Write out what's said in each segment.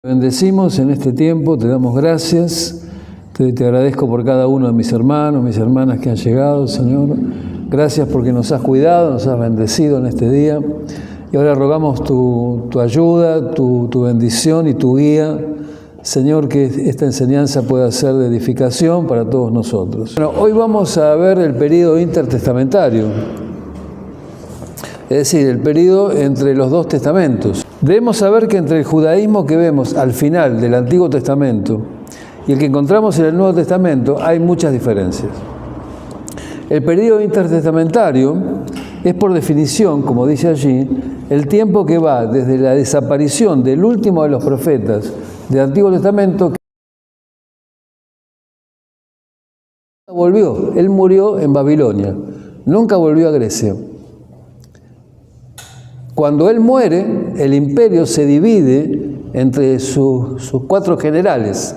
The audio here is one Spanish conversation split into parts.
Bendecimos en este tiempo, te damos gracias, te agradezco por cada uno de mis hermanos, mis hermanas que han llegado, Señor. Gracias porque nos has cuidado, nos has bendecido en este día. Y ahora rogamos tu ayuda, tu bendición y tu guía, Señor, que esta enseñanza pueda ser de edificación para todos nosotros. Bueno, hoy vamos a ver el período intertestamentario, es decir, el período entre los dos testamentos. Debemos saber que entre el judaísmo que vemos al final del Antiguo Testamento y el que encontramos en el Nuevo Testamento hay muchas diferencias. El período intertestamentario es por definición, como dice allí, el tiempo que va desde la desaparición del último de los profetas del Antiguo Testamento, que volvió. Él murió en Babilonia, nunca volvió a Grecia. Cuando él muere, el imperio se divide entre sus 4 generales,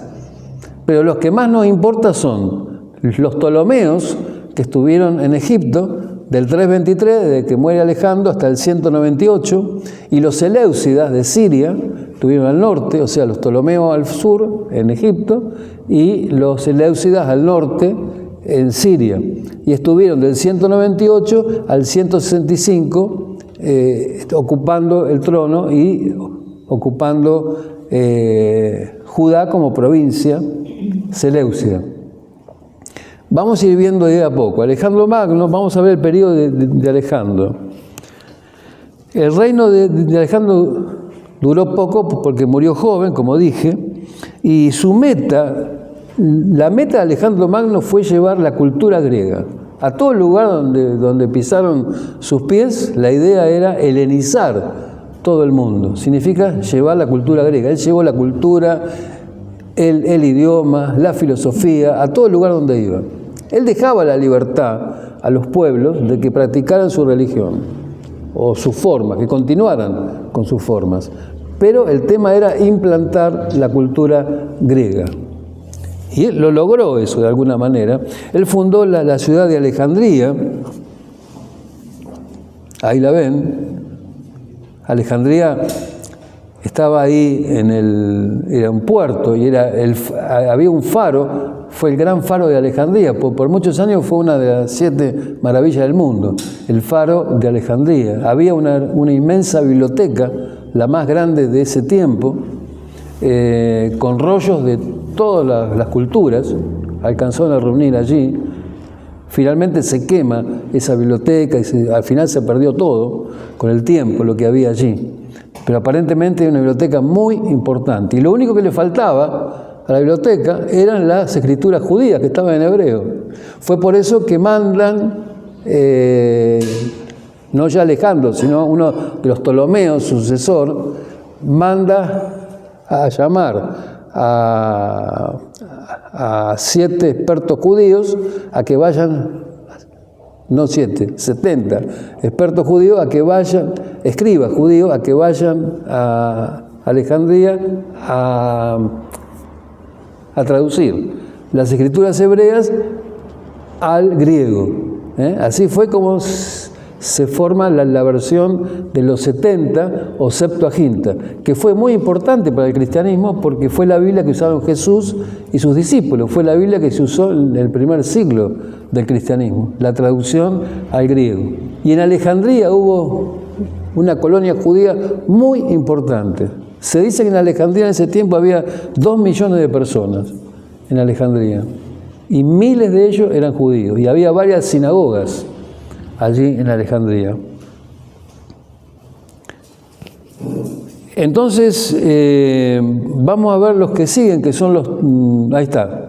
pero los que más nos importan son los Ptolomeos, que estuvieron en Egipto, del 323, desde que muere Alejandro hasta el 198, y los Seleucidas de Siria, estuvieron al norte, o sea, los Ptolomeos al sur, en Egipto, y los Seleucidas al norte, en Siria. Y estuvieron del 198 al 165, ocupando el trono y ocupando Judá como provincia seleucida. Vamos a ir viendo de a poco. Alejandro Magno, vamos a ver el periodo de Alejandro. El reino de Alejandro duró poco porque murió joven, como dije, y la meta de Alejandro Magno fue llevar la cultura griega. A todo lugar donde pisaron sus pies, la idea era helenizar todo el mundo. Significa llevar la cultura griega. Él llevó la cultura, el idioma, la filosofía, a todo lugar donde iba. Él dejaba la libertad a los pueblos de que practicaran su religión o sus formas, que continuaran con sus formas. Pero el tema era implantar la cultura griega. Y él lo logró eso de alguna manera. Él fundó la ciudad de Alejandría. Ahí la ven. Alejandría estaba ahí era un puerto y había un faro. Fue el gran faro de Alejandría. Por muchos años fue una de las 7 maravillas del mundo. El faro de Alejandría. Había una inmensa biblioteca, la más grande de ese tiempo, con rollos de todas las culturas. Alcanzó a reunir allí. Finalmente se quema esa biblioteca y al final se perdió todo con el tiempo, lo que había allí. Pero aparentemente era una biblioteca muy importante. Y lo único que le faltaba a la biblioteca eran las escrituras judías que estaban en hebreo. Fue por eso que mandan, no ya Alejandro, sino uno de los Ptolomeos, sucesor, manda a llamar a 7 expertos judíos a que vayan, no 7, 70 expertos judíos a que vayan, escribas judíos a que vayan a Alejandría a traducir las escrituras hebreas al griego. Así fue como se forma la versión de los 70 o Septuaginta, que fue muy importante para el cristianismo porque fue la Biblia que usaron Jesús y sus discípulos, fue la Biblia que se usó en el primer siglo del cristianismo, la traducción al griego. Y en Alejandría hubo una colonia judía muy importante. Se dice que en Alejandría en ese tiempo había 2 millones de personas en Alejandría y miles de ellos eran judíos y había varias sinagogas allí en Alejandría. Entonces, vamos a ver los que siguen, que son ahí está,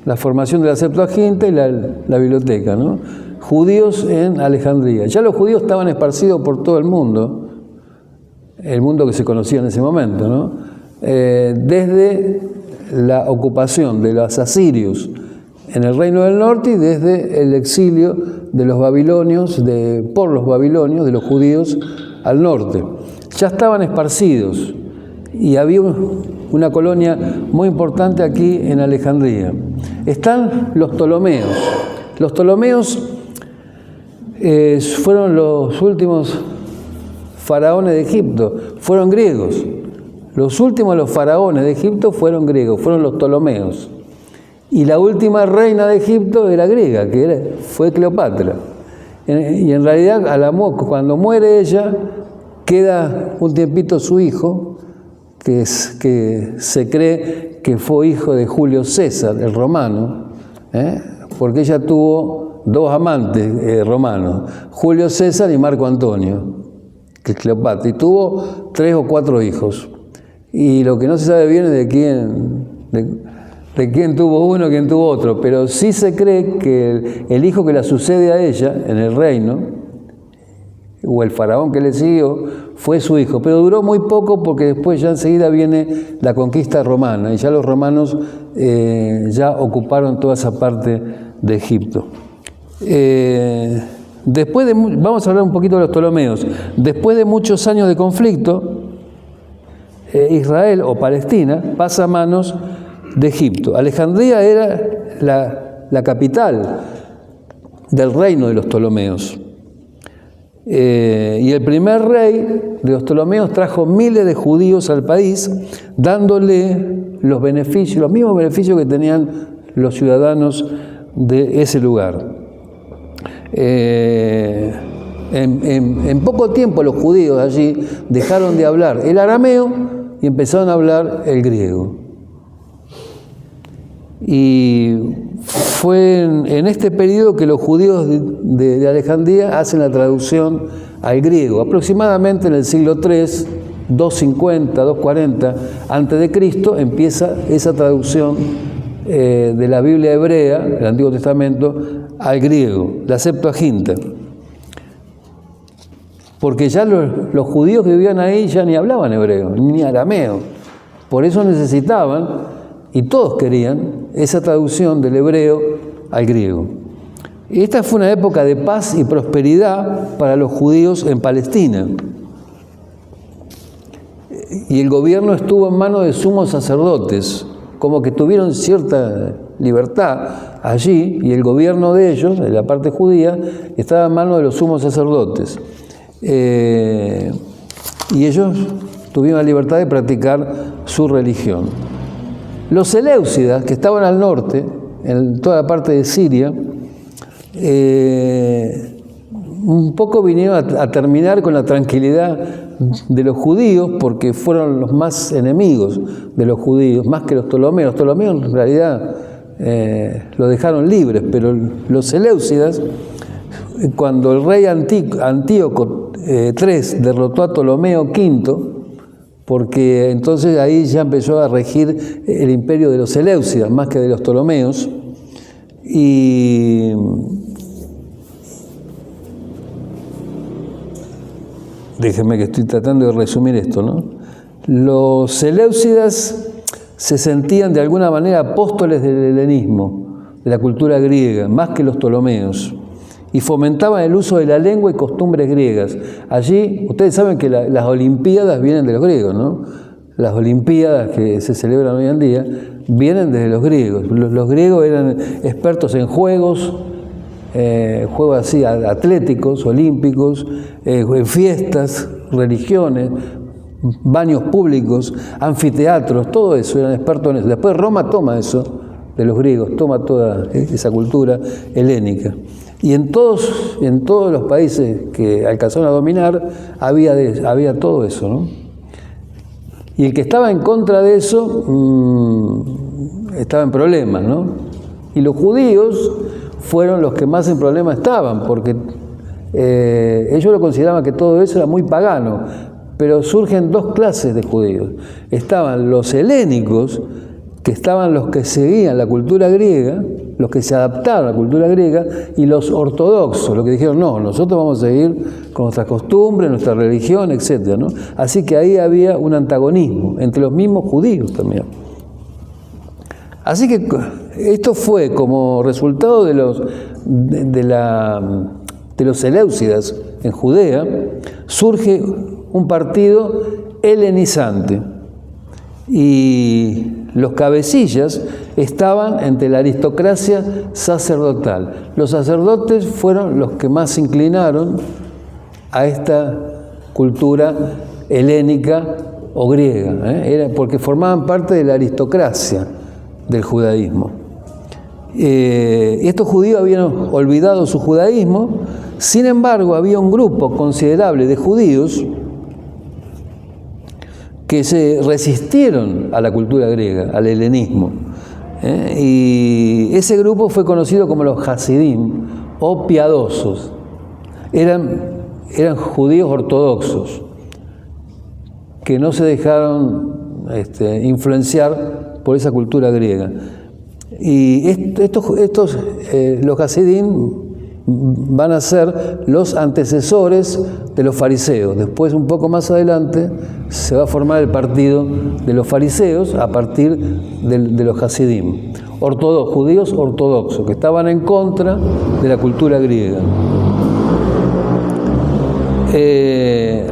la formación de la Septuaginta y la biblioteca, ¿no? Judíos en Alejandría. Ya los judíos estaban esparcidos por todo el mundo que se conocía en ese momento, ¿no? Desde la ocupación de los asirios en el reino del norte y desde el exilio de los babilonios, por los babilonios, de los judíos al norte. Ya estaban esparcidos y había una colonia muy importante aquí en Alejandría. Están los Ptolomeos. Los Ptolomeos fueron los últimos faraones de Egipto, fueron griegos. Los últimos los faraones de Egipto fueron griegos, fueron los Ptolomeos. Y la última reina de Egipto era griega, fue Cleopatra. Y en realidad, cuando muere ella, queda un tiempito su hijo, que se cree que fue hijo de Julio César, el romano, porque ella tuvo dos amantes romanos, Julio César y Marco Antonio, que es Cleopatra, y tuvo 3 o 4 hijos. Y lo que no se sabe bien es de quién tuvo uno, quién tuvo otro, pero sí se cree que el hijo que la sucede a ella en el reino, o el faraón que le siguió, fue su hijo, pero duró muy poco porque después ya enseguida viene la conquista romana y ya los romanos ya ocuparon toda esa parte de Egipto. Vamos a hablar un poquito de los Ptolomeos. Después de muchos años de conflicto, Israel o Palestina pasa a manos de Egipto. Alejandría era la capital del reino de los Ptolomeos. Y el primer rey de los Ptolomeos trajo miles de judíos al país, dándole los mismos beneficios que tenían los ciudadanos de ese lugar. En poco tiempo los judíos allí dejaron de hablar el arameo y empezaron a hablar el griego. Y fue en este periodo que los judíos de Alejandría hacen la traducción al griego. Aproximadamente en el siglo III, 250, 240 a.C., empieza esa traducción de la Biblia hebrea, del Antiguo Testamento, al griego, la Septuaginta. Porque ya los judíos que vivían ahí ya ni hablaban hebreo, ni arameo. Por eso necesitaban, y todos querían, esa traducción del hebreo al griego. Esta fue una época de paz y prosperidad para los judíos en Palestina. Y el gobierno estuvo en manos de sumos sacerdotes, como que tuvieron cierta libertad allí, y el gobierno de ellos, de la parte judía, estaba en manos de los sumos sacerdotes. Y ellos tuvieron la libertad de practicar su religión. Los seleucidas, que estaban al norte, en toda la parte de Siria, un poco vinieron a terminar con la tranquilidad de los judíos, porque fueron los más enemigos de los judíos, más que los Ptolomeos. Los Ptolomeos en realidad los dejaron libres, pero los seleucidas, cuando el rey Antíoco III derrotó a Ptolomeo V, porque entonces ahí ya empezó a regir el imperio de los seleucidas, más que de los Ptolomeos, y déjenme que estoy tratando de resumir esto, ¿no? Los seleucidas se sentían de alguna manera apóstoles del helenismo, de la cultura griega, más que los Ptolomeos, y fomentaban el uso de la lengua y costumbres griegas. Allí, ustedes saben que las Olimpiadas vienen de los griegos, ¿no? Las Olimpiadas que se celebran hoy en día vienen desde los griegos. Los griegos eran expertos en juegos así atléticos, olímpicos, en fiestas, religiones, baños públicos, anfiteatros, todo eso, eran expertos en eso. Después Roma toma eso de los griegos, toma toda esa cultura helénica. Y en todos los países que alcanzaron a dominar había todo eso, ¿no? Y el que estaba en contra de eso estaba en problemas, ¿no? Y los judíos fueron los que más en problemas estaban, porque ellos lo consideraban que todo eso era muy pagano. Pero surgen dos clases de judíos. Estaban los helénicos, que estaban los que seguían la cultura griega, los que se adaptaron a la cultura griega, y los ortodoxos, los que dijeron, no, nosotros vamos a seguir con nuestras costumbres, nuestra religión, etc., ¿no? Así que ahí había un antagonismo entre los mismos judíos también. Así que esto fue como resultado de los seleucidas en Judea, surge un partido helenizante. Y los cabecillas estaban entre la aristocracia sacerdotal. Los sacerdotes fueron los que más se inclinaron a esta cultura helénica o griega, era porque formaban parte de la aristocracia del judaísmo. Estos judíos habían olvidado su judaísmo, sin embargo había un grupo considerable de judíos que se resistieron a la cultura griega, al helenismo. Y ese grupo fue conocido como los Hasidim, o piadosos. Eran judíos ortodoxos, que no se dejaron influenciar por esa cultura griega. Y los Hasidim van a ser los antecesores de los fariseos. Después, un poco más adelante, se va a formar el partido de los fariseos a partir de los Hasidim, judíos ortodoxos, que estaban en contra de la cultura griega.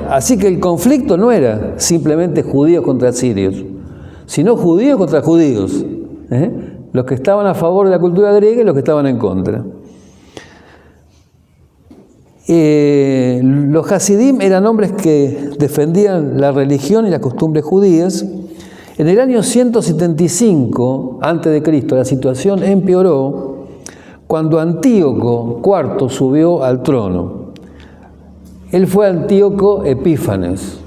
Así que el conflicto no era simplemente judíos contra sirios, sino judíos contra judíos, los que estaban a favor de la cultura griega y los que estaban en contra. Los Hasidim eran hombres que defendían la religión y las costumbres judías. En el año 175 a.C., la situación empeoró cuando Antíoco IV subió al trono. Él fue Antíoco Epífanes.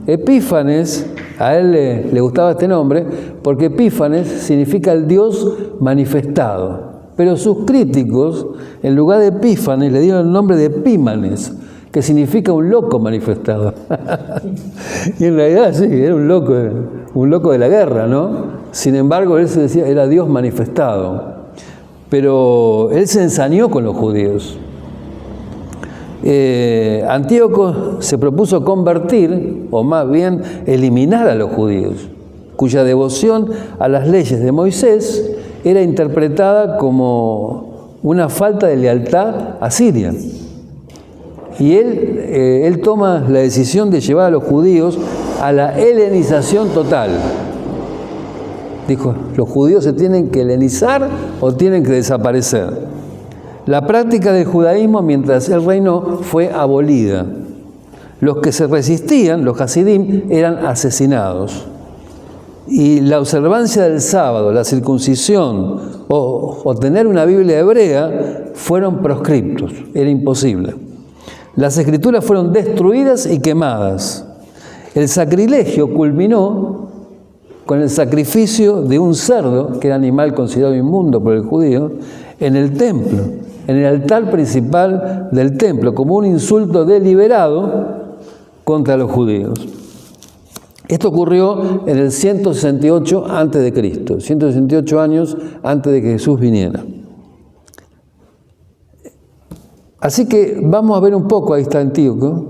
Epífanes, a él le gustaba este nombre, porque Epífanes significa el Dios manifestado. Pero sus críticos, en lugar de Epífanes, le dieron el nombre de Epímanes, que significa un loco manifestado. Y en realidad sí, era un loco de la guerra, ¿no? Sin embargo, él se decía, era Dios manifestado. Pero él se ensañó con los judíos. Antíoco se propuso convertir, o más bien eliminar a los judíos, cuya devoción a las leyes de Moisés era interpretada como una falta de lealtad a Siria. Y él toma la decisión de llevar a los judíos a la helenización total. Dijo, los judíos se tienen que helenizar o tienen que desaparecer. La práctica del judaísmo mientras él reinó fue abolida. Los que se resistían, los Hasidim, eran asesinados. Y la observancia del sábado, la circuncisión o tener una Biblia hebrea fueron proscriptos, era imposible. Las escrituras fueron destruidas y quemadas. El sacrilegio culminó con el sacrificio de un cerdo, que era animal considerado inmundo por el judío, en el templo, en el altar principal del templo, como un insulto deliberado contra los judíos. Esto ocurrió en el 168 a.C., 168 años antes de que Jesús viniera. Así que vamos a ver un poco, ahí está Antíoco.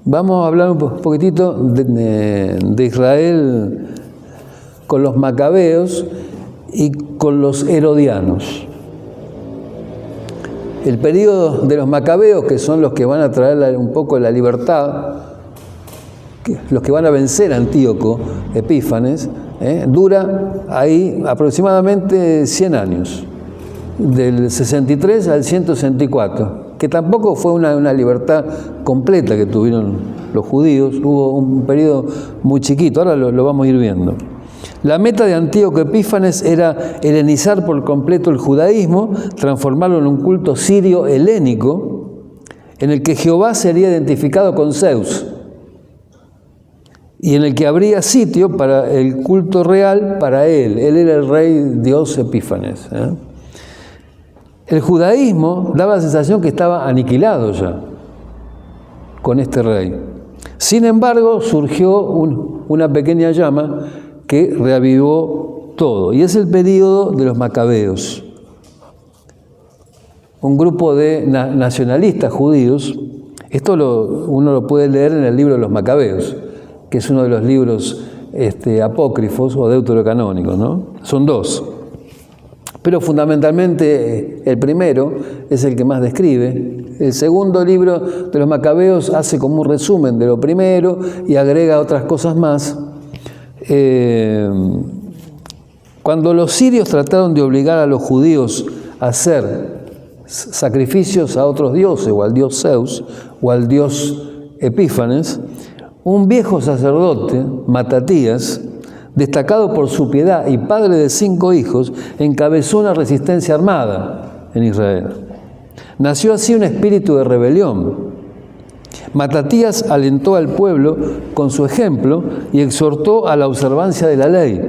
Vamos a hablar un poquitito de Israel con los macabeos y con los herodianos. El periodo de los macabeos, que son los que van a traer un poco la libertad, los que van a vencer a Antíoco Epífanes, dura ahí aproximadamente 100 años, del 63 al 164, que tampoco fue una libertad completa que tuvieron los judíos, hubo un periodo muy chiquito, ahora lo vamos a ir viendo. La meta de Antíoco Epífanes era helenizar por completo el judaísmo, transformarlo en un culto sirio helénico, en el que Jehová sería identificado con Zeus, y en el que habría sitio para el culto real para él. Él era el rey Dios Epífanes. El judaísmo daba la sensación que estaba aniquilado ya con este rey. Sin embargo, surgió una pequeña llama que reavivó todo, y es el período de los macabeos. Un grupo de nacionalistas judíos, esto uno lo puede leer en el libro de los macabeos, que es uno de los libros apócrifos o deuterocanónicos, ¿no? Son dos. Pero fundamentalmente el primero es el que más describe. El segundo libro de los macabeos hace como un resumen de lo primero y agrega otras cosas más. Cuando los sirios trataron de obligar a los judíos a hacer sacrificios a otros dioses, o al dios Zeus, o al dios Epífanes, un viejo sacerdote, Matatías, destacado por su piedad y padre de 5 hijos, encabezó una resistencia armada en Israel. Nació así un espíritu de rebelión. Matatías alentó al pueblo con su ejemplo y exhortó a la observancia de la ley.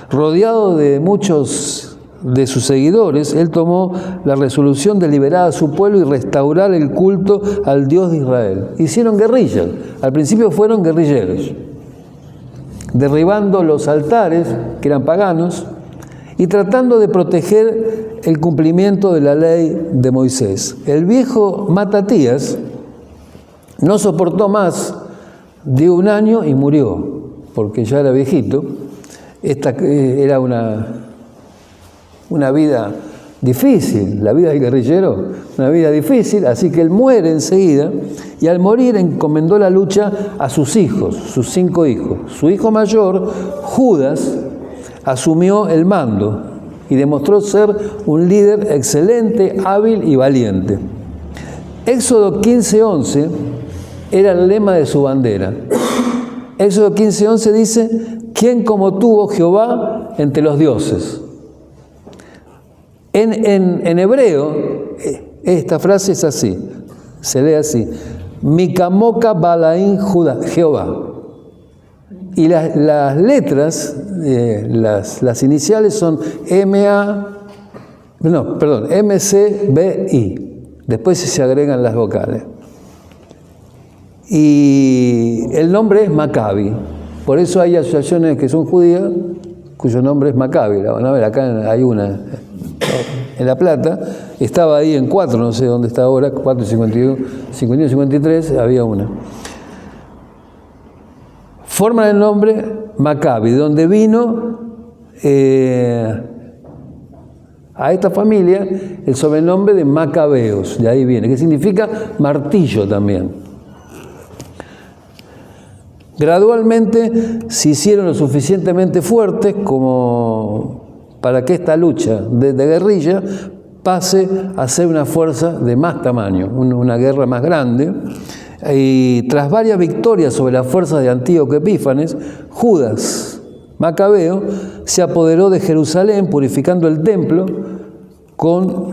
Rodeado de muchos de sus seguidores, él tomó la resolución de liberar a su pueblo y restaurar el culto al Dios de Israel. Hicieron guerrillas. Al principio fueron guerrilleros, derribando los altares, que eran paganos, y tratando de proteger el cumplimiento de la ley de Moisés. El viejo Matatías no soportó más de 1 año y murió, porque ya era viejito. Esta era una vida difícil, la vida del guerrillero, una vida difícil, así que él muere enseguida, y al morir encomendó la lucha a sus hijos, sus 5 hijos. Su hijo mayor, Judas, asumió el mando y demostró ser un líder excelente, hábil y valiente. Éxodo 15:11 era el lema de su bandera. Éxodo 15:11 dice: ¿quién como tú, oh Jehová, entre los dioses? En hebreo, esta frase es así, se lee así: Mikamoka Balaín Jehová. Y las letras, las iniciales son MCBI. Después se agregan las vocales. Y el nombre es Maccabi. Por eso hay asociaciones que son judías cuyo nombre es Maccabi. La van a ver, acá hay una en La Plata. Estaba ahí en 4, no sé dónde está ahora, 4:51, 51-53, había una. Forman el nombre Maccabi, donde vino a esta familia el sobrenombre de Macabeos, de ahí viene, que significa martillo también. Gradualmente se hicieron lo suficientemente fuertes como para que esta lucha de guerrilla pase a ser una fuerza de más tamaño, una guerra más grande. Y tras varias victorias sobre las fuerzas de Antíoco Epífanes, Judas Macabeo se apoderó de Jerusalén, purificando el templo,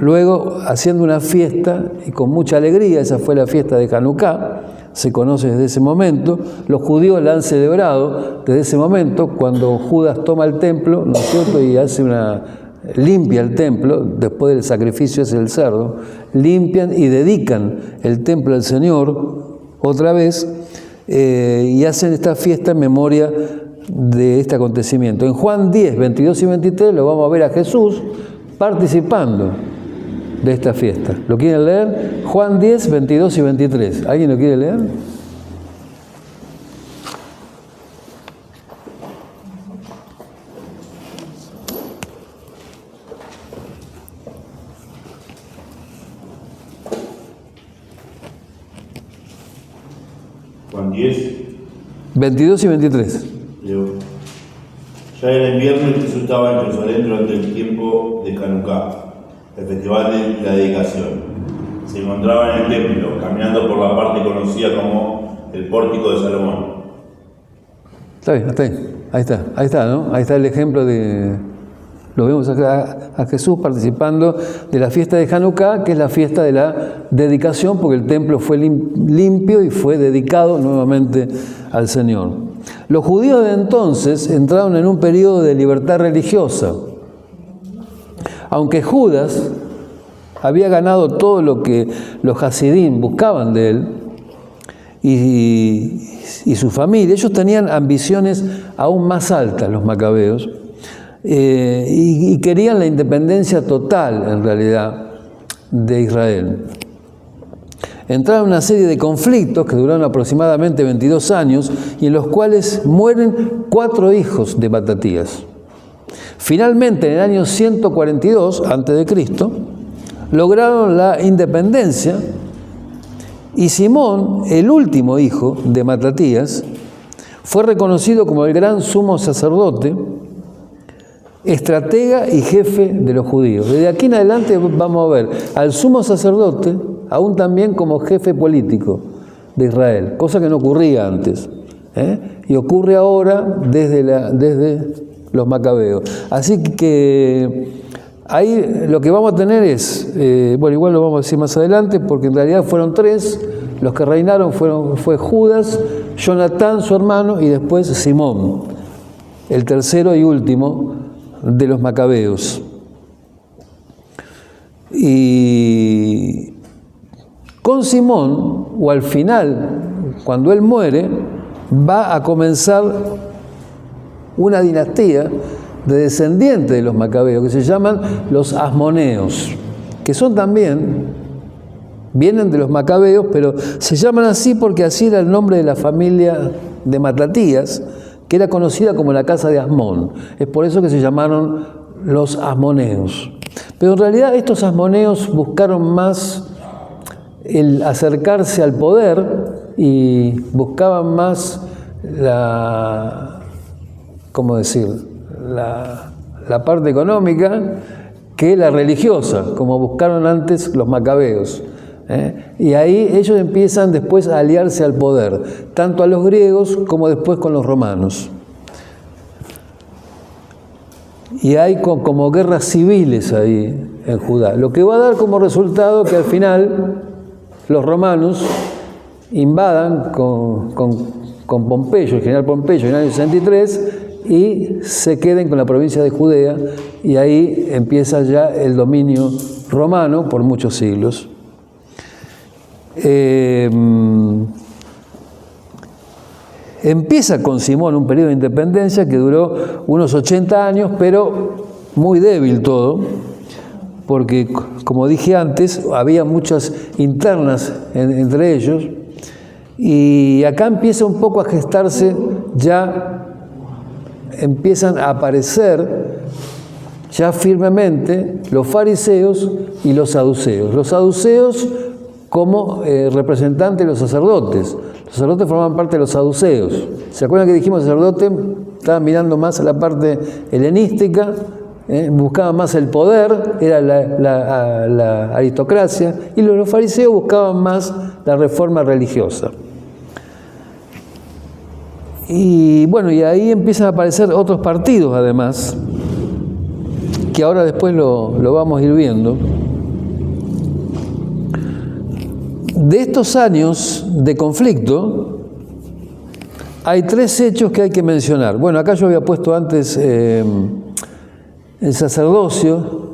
luego haciendo una fiesta y con mucha alegría. Esa fue la fiesta de Hanukkah, se conoce desde ese momento. Los judíos la han celebrado desde ese momento, cuando Judas toma el templo, ¿no es cierto?, y limpia el templo, después del sacrificio es el cerdo, limpian y dedican el templo al Señor otra vez, y hacen esta fiesta en memoria de este acontecimiento. En Juan 10, 22 y 23 lo vamos a ver a Jesús participando de esta fiesta. ¿Lo quieren leer? Juan 10, 22 y 23. ¿Alguien lo quiere leer? Juan 10, 22 y 23. Leo. Ya era invierno y Jesús estaba en Jerusalén durante el tiempo de Hanukkah, el festival de la dedicación. Se encontraba en el templo, caminando por la parte conocida como el pórtico de Salomón. Está bien, ahí está, ¿no? Ahí está el ejemplo de... Lo vemos acá a Jesús participando de la fiesta de Hanukkah, que es la fiesta de la dedicación, porque el templo fue limpio y fue dedicado nuevamente al Señor. Los judíos de entonces entraron en un periodo de libertad religiosa. Aunque Judas había ganado todo lo que los Hasidim buscaban de él y su familia, ellos tenían ambiciones aún más altas, los macabeos, y querían la independencia total, en realidad, de Israel. Entraron en una serie de conflictos que duraron aproximadamente 22 años y en los cuales mueren 4 hijos de Matatías. Finalmente, en el año 142 a.C., lograron la independencia y Simón, el último hijo de Matatías, fue reconocido como el gran sumo sacerdote, estratega y jefe de los judíos. Desde aquí en adelante vamos a ver al sumo sacerdote aún también como jefe político de Israel, cosa que no ocurría antes. Y ocurre ahora desde los macabeos. Así que ahí lo que vamos a tener es, bueno, igual lo vamos a decir más adelante, porque en realidad fueron 3, los que reinaron fue Judas, Jonatán, su hermano, y después Simón, el tercero y último de los macabeos. Y con Simón, o al final, cuando él muere, va a comenzar una dinastía de descendientes de los macabeos, que se llaman los asmoneos, que son también, vienen de los macabeos, pero se llaman así porque así era el nombre de la familia de Matatías, que era conocida como la casa de Asmón. Es por eso que se llamaron los asmoneos. Pero en realidad estos asmoneos buscaron más el acercarse al poder y buscaban más ¿cómo decir? La parte económica que la religiosa, como buscaron antes los macabeos. Y ahí ellos empiezan después a aliarse al poder, tanto a los griegos como después con los romanos. Y hay como guerras civiles ahí en Judá, lo que va a dar como resultado que al final los romanos invadan con Pompeyo, el general Pompeyo, en el año 63, y se queden con la provincia de Judea, y ahí empieza ya el dominio romano por muchos siglos. Empieza con Simón un periodo de independencia que duró unos 80 años, pero muy débil todo, porque, como dije antes, había muchas internas entre ellos, y acá empieza un poco a gestarse, ya empiezan a aparecer ya firmemente los fariseos y los saduceos. Los saduceos como representantes de los sacerdotes. Los sacerdotes formaban parte de los saduceos. ¿Se acuerdan que dijimos sacerdote? Estaban mirando más a la parte helenística, buscaban más el poder, era la aristocracia, y los fariseos buscaban más la reforma religiosa. Y bueno, y ahí empiezan a aparecer otros partidos además, que ahora después lo vamos a ir viendo. De estos años de conflicto, hay 3 hechos que hay que mencionar. Bueno, acá yo había puesto antes el sacerdocio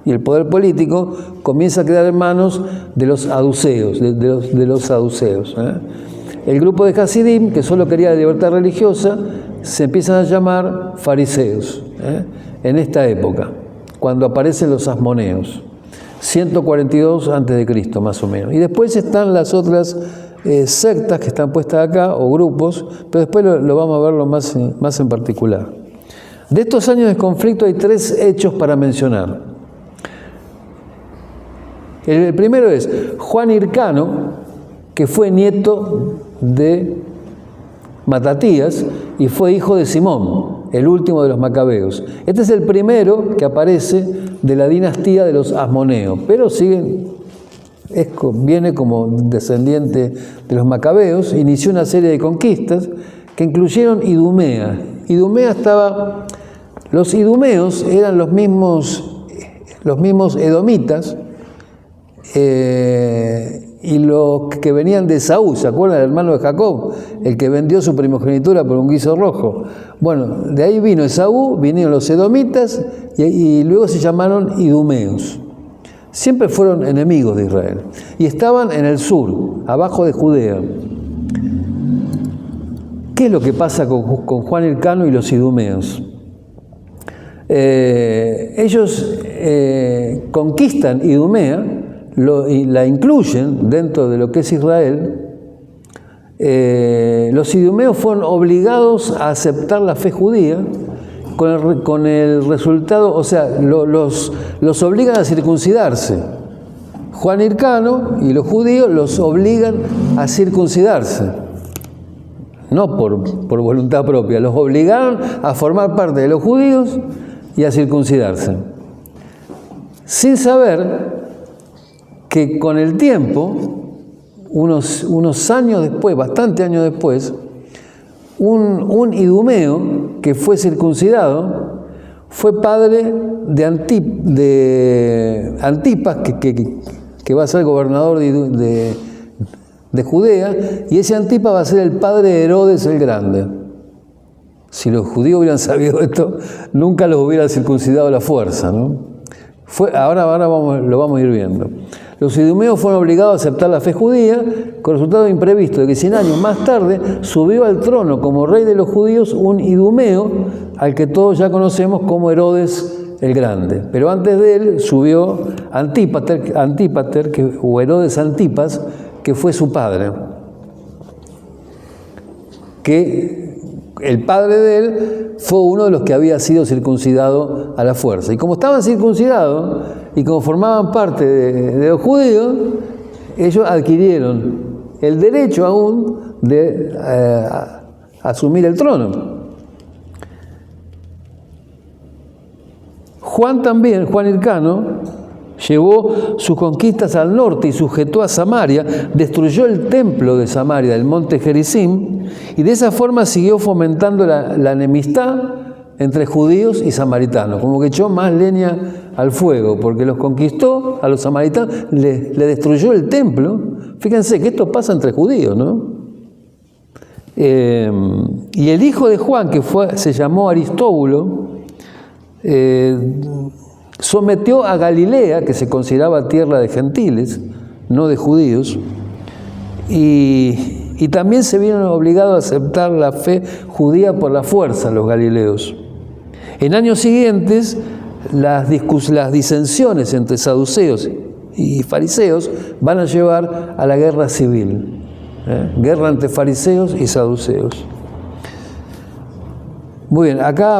y el poder político comienza a quedar en manos de los saduceos, de los saduceos. El grupo de Hasidim, que solo quería la libertad religiosa, se empiezan a llamar fariseos en esta época, cuando aparecen los asmoneos. 142 a.C., más o menos. Y después están las otras sectas que están puestas acá, o grupos, pero después lo vamos a verlo más en particular. De estos años de conflicto hay 3 hechos para mencionar. El primero es Juan Hircano, que fue nieto de Matatías y fue hijo de Simón, el último de los macabeos. Este es el primero que aparece de la dinastía de los asmoneos, pero viene como descendiente de los macabeos. Inició una serie de conquistas que incluyeron Idumea. Los idumeos eran los mismos edomitas, y los que venían de Esaú, ¿se acuerdan del hermano de Jacob? El que vendió su primogenitura por un guiso rojo. Bueno, de ahí vino Esaú, vinieron los edomitas y luego se llamaron idumeos. Siempre fueron enemigos de Israel y estaban en el sur, abajo de Judea. ¿Qué es lo que pasa con Juan Hircano y los idumeos? Ellos conquistan Idumea y la incluyen dentro de lo que es Israel. Los idumeos fueron obligados a aceptar la fe judía con el resultado, o sea, los obligan a circuncidarse. Juan Hircano y los judíos los obligan a circuncidarse, no por voluntad propia, los obligaron a formar parte de los judíos y a circuncidarse, sin saber que con el tiempo, unos años después, bastantes años después, un idumeo que fue circuncidado fue padre de Antipas, que va a ser gobernador de Judea, y ese Antipas va a ser el padre de Herodes el Grande. Si los judíos hubieran sabido esto, nunca los hubiera circuncidado a la fuerza, ¿no? Ahora lo vamos a ir viendo. Los idumeos fueron obligados a aceptar la fe judía, con el resultado imprevisto de que 100 años más tarde subió al trono como rey de los judíos un idumeo al que todos ya conocemos como Herodes el Grande. Pero antes de él subió Antípater o Herodes Antipas, que fue su padre. Que el padre de él fue uno de los que había sido circuncidado a la fuerza. Y como estaban circuncidados y como formaban parte de los judíos, ellos adquirieron el derecho aún de asumir el trono. Juan Hircano, llevó sus conquistas al norte y sujetó a Samaria, destruyó el templo de Samaria, del monte Gerizim, y de esa forma siguió fomentando la enemistad entre judíos y samaritanos, como que echó más leña al fuego, porque los conquistó a los samaritanos, le destruyó el templo. Fíjense que esto pasa entre judíos, ¿no? Y el hijo de Juan, que se llamó Aristóbulo, sometió a Galilea, que se consideraba tierra de gentiles, no de judíos, y también se vieron obligados a aceptar la fe judía por la fuerza los galileos. En años siguientes, las disensiones entre saduceos y fariseos van a llevar a la guerra civil, guerra entre fariseos y saduceos. Muy bien, acá,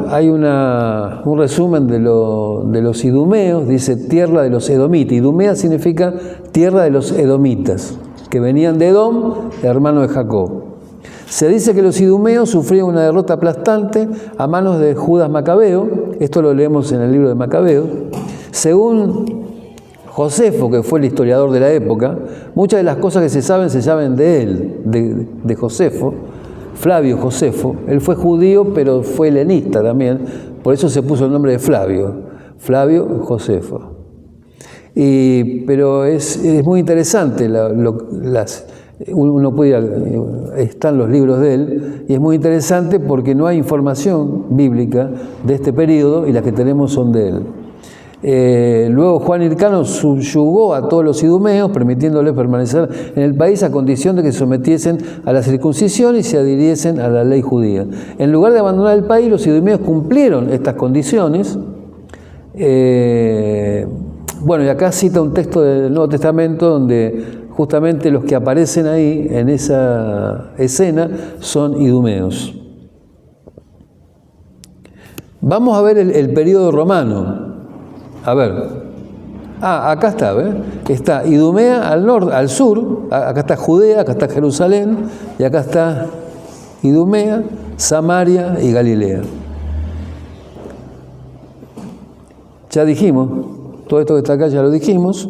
hay un resumen de los idumeos, dice tierra de los edomitas. Idumea significa tierra de los edomitas, que venían de Edom, hermano de Jacob. Se dice que los idumeos sufrieron una derrota aplastante a manos de Judas Macabeo. Esto lo leemos en el libro de Macabeo. Según Josefo, que fue el historiador de la época, muchas de las cosas que se saben de él, de Josefo, Flavio Josefo. Él fue judío, pero fue helenista también, por eso se puso el nombre de Flavio Josefo. Pero es muy interesante, uno puede ir, están los libros de él, y es muy interesante porque no hay información bíblica de este periodo y las que tenemos son de él. Luego Juan Hircano subyugó a todos los idumeos, permitiéndoles permanecer en el país a condición de que se sometiesen a la circuncisión y se adhiriesen a la ley judía. En lugar de abandonar el país, los idumeos cumplieron estas condiciones. Y acá cita un texto del Nuevo Testamento donde justamente los que aparecen ahí en esa escena son idumeos. Vamos a ver el periodo romano. A ver, acá está, ¿ves? Está Idumea al norte, al sur, acá está Judea, acá está Jerusalén, y acá está Idumea, Samaria y Galilea. Ya dijimos, todo esto que está acá ya lo dijimos.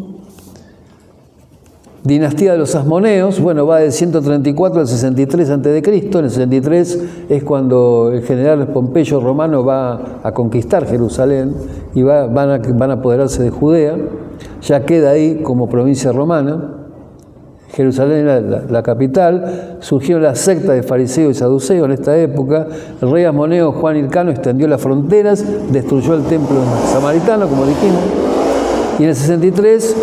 Dinastía de los Asmoneos, va del 134 al 63 a.C. En el 63 es cuando el general Pompeyo Romano va a conquistar Jerusalén y van a apoderarse de Judea. Ya queda ahí como provincia romana. Jerusalén era la capital. Surgieron las sectas de fariseos y saduceos en esta época. El rey Asmoneo Juan Hircano extendió las fronteras, destruyó el templo samaritano, como dijimos. Y en el 63,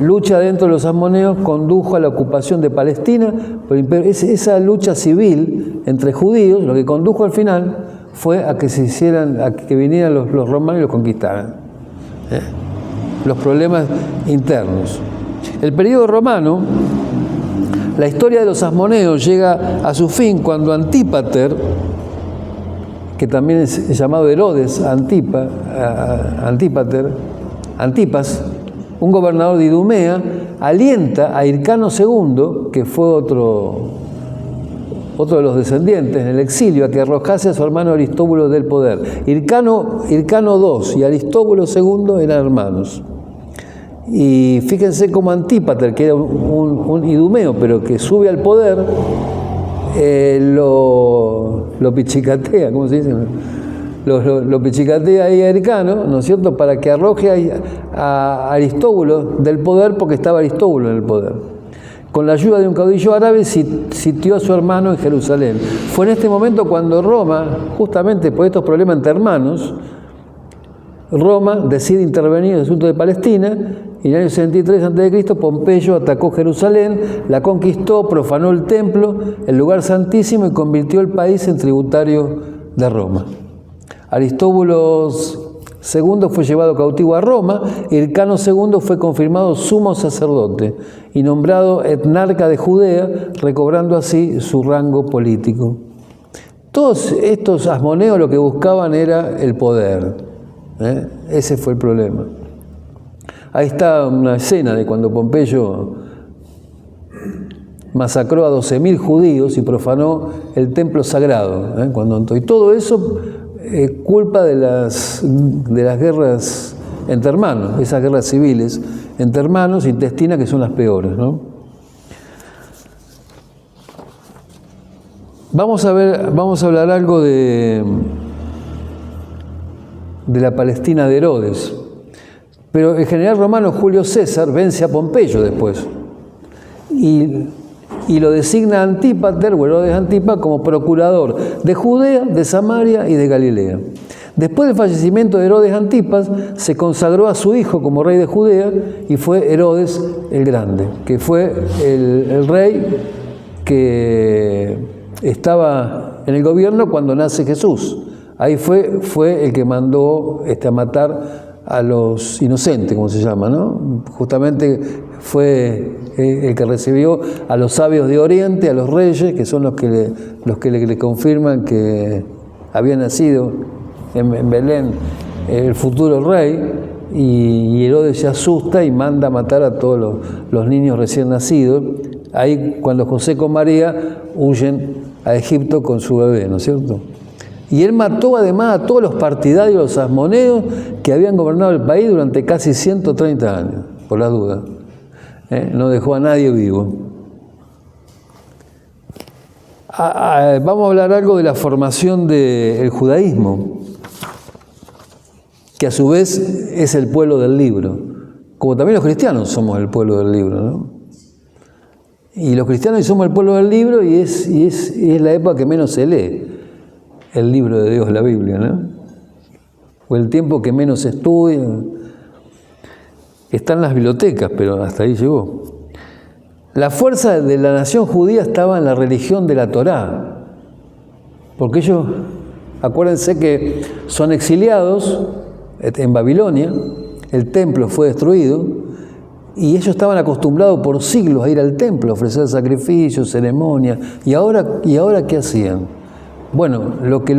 lucha dentro de los asmoneos condujo a la ocupación de Palestina por el imperio. Esa lucha civil entre judíos, lo que condujo al final fue a que vinieran los romanos y los conquistaran. Los problemas internos. El periodo romano, la historia de los asmoneos llega a su fin cuando Antípater, que también es llamado Herodes Antipas, un gobernador de Idumea, alienta a Hircano II, que fue otro de los descendientes en el exilio, a que arrojase a su hermano Aristóbulo del poder. Hircano II y Aristóbulo II eran hermanos. Y fíjense cómo Antípater, que era un idumeo, pero que sube al poder, lo pichicatea, ¿cómo se dice? Lo pichicatea ahí a Hircano, ¿no es cierto?, para que arroje a Aristóbulo del poder, porque estaba Aristóbulo en el poder. Con la ayuda de un caudillo árabe sitió a su hermano en Jerusalén. Fue en este momento cuando Roma, justamente por estos problemas entre hermanos, Roma decide intervenir en el asunto de Palestina, y en el año 63 a.C. Pompeyo atacó Jerusalén, la conquistó, profanó el templo, el lugar santísimo, y convirtió el país en tributario de Roma. Aristóbulo II fue llevado cautivo a Roma, y Hircano II fue confirmado sumo sacerdote y nombrado etnarca de Judea, recobrando así su rango político. Todos estos asmoneos lo que buscaban era el poder. Ese fue el problema. Ahí está una escena de cuando Pompeyo masacró a 12.000 judíos y profanó el templo sagrado. Y todo eso culpa de las guerras entre hermanos, esas guerras civiles entre hermanos, intestinas, que son las peores, ¿no? Vamos a hablar algo de la Palestina de Herodes. Pero el general romano Julio César vence a Pompeyo después y lo designa Antípater, o Herodes Antipa, como procurador de Judea, de Samaria y de Galilea. Después del fallecimiento de Herodes Antipas, se consagró a su hijo como rey de Judea, y fue Herodes el Grande, que fue el rey que estaba en el gobierno cuando nace Jesús. Ahí fue el que mandó a matar a los inocentes, como se llama, ¿no? Justamente fue el que recibió a los sabios de Oriente, a los reyes, que son los que le confirman que había nacido en Belén el futuro rey, y Herodes se asusta y manda a matar a todos los niños recién nacidos. Ahí, cuando José con María huyen a Egipto con su bebé, ¿no es cierto? Y él mató además a todos los partidarios, los asmoneos, que habían gobernado el país durante casi 130 años, por las dudas. No dejó a nadie vivo. Vamos a hablar algo de la formación del judaísmo, que a su vez es el pueblo del libro. Como también los cristianos somos el pueblo del libro, ¿no? Y los cristianos somos el pueblo del libro, y es la época que menos se lee el libro de Dios, la Biblia, ¿no? O el tiempo que menos se estudia. Está en las bibliotecas, pero hasta ahí llegó. La fuerza de la nación judía estaba en la religión de la Torá, porque ellos, acuérdense que son exiliados en Babilonia, el templo fue destruido, y ellos estaban acostumbrados por siglos a ir al templo, a ofrecer sacrificios, ceremonias, y ahora ¿qué hacían? Bueno, lo que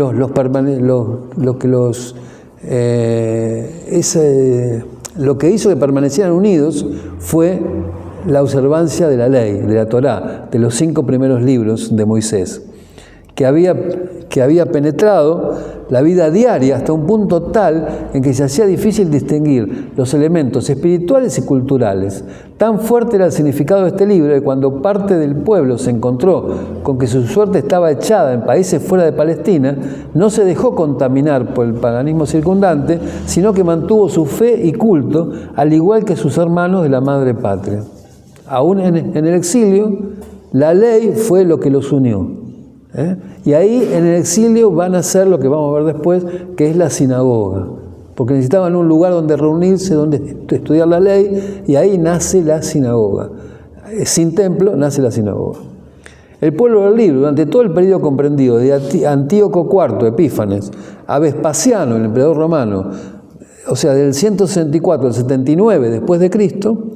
hizo que permanecieran unidos fue la observancia de la ley, de la Torá, de los 5 primeros libros de Moisés, que había penetrado la vida diaria hasta un punto tal en que se hacía difícil distinguir los elementos espirituales y culturales. Tan fuerte era el significado de este libro que cuando parte del pueblo se encontró con que su suerte estaba echada en países fuera de Palestina, no se dejó contaminar por el paganismo circundante, sino que mantuvo su fe y culto, al igual que sus hermanos de la madre patria. Aún en el exilio, la ley fue lo que los unió. Y ahí en el exilio van a hacer lo que vamos a ver después, que es la sinagoga, porque necesitaban un lugar donde reunirse, donde estudiar la ley, y ahí nace la sinagoga. Sin templo nace la sinagoga. El pueblo del libro, durante todo el periodo comprendido de Antíoco IV, Epífanes, a Vespasiano, el emperador romano, o sea, del 164 al 79 después de Cristo,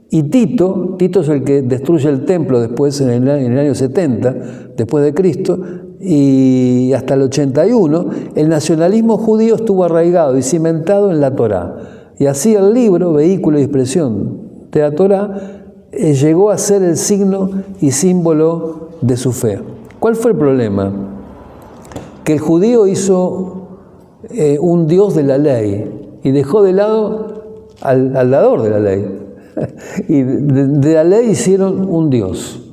y Tito es el que destruye el templo después en el año 70 después de Cristo, y hasta el 81, el nacionalismo judío estuvo arraigado y cimentado en la Torá. Y así el libro, vehículo y expresión de la Torá, llegó a ser el signo y símbolo de su fe. ¿Cuál fue el problema? Que el judío hizo un Dios de la ley y dejó de lado al dador de la ley. Y de la ley hicieron un Dios.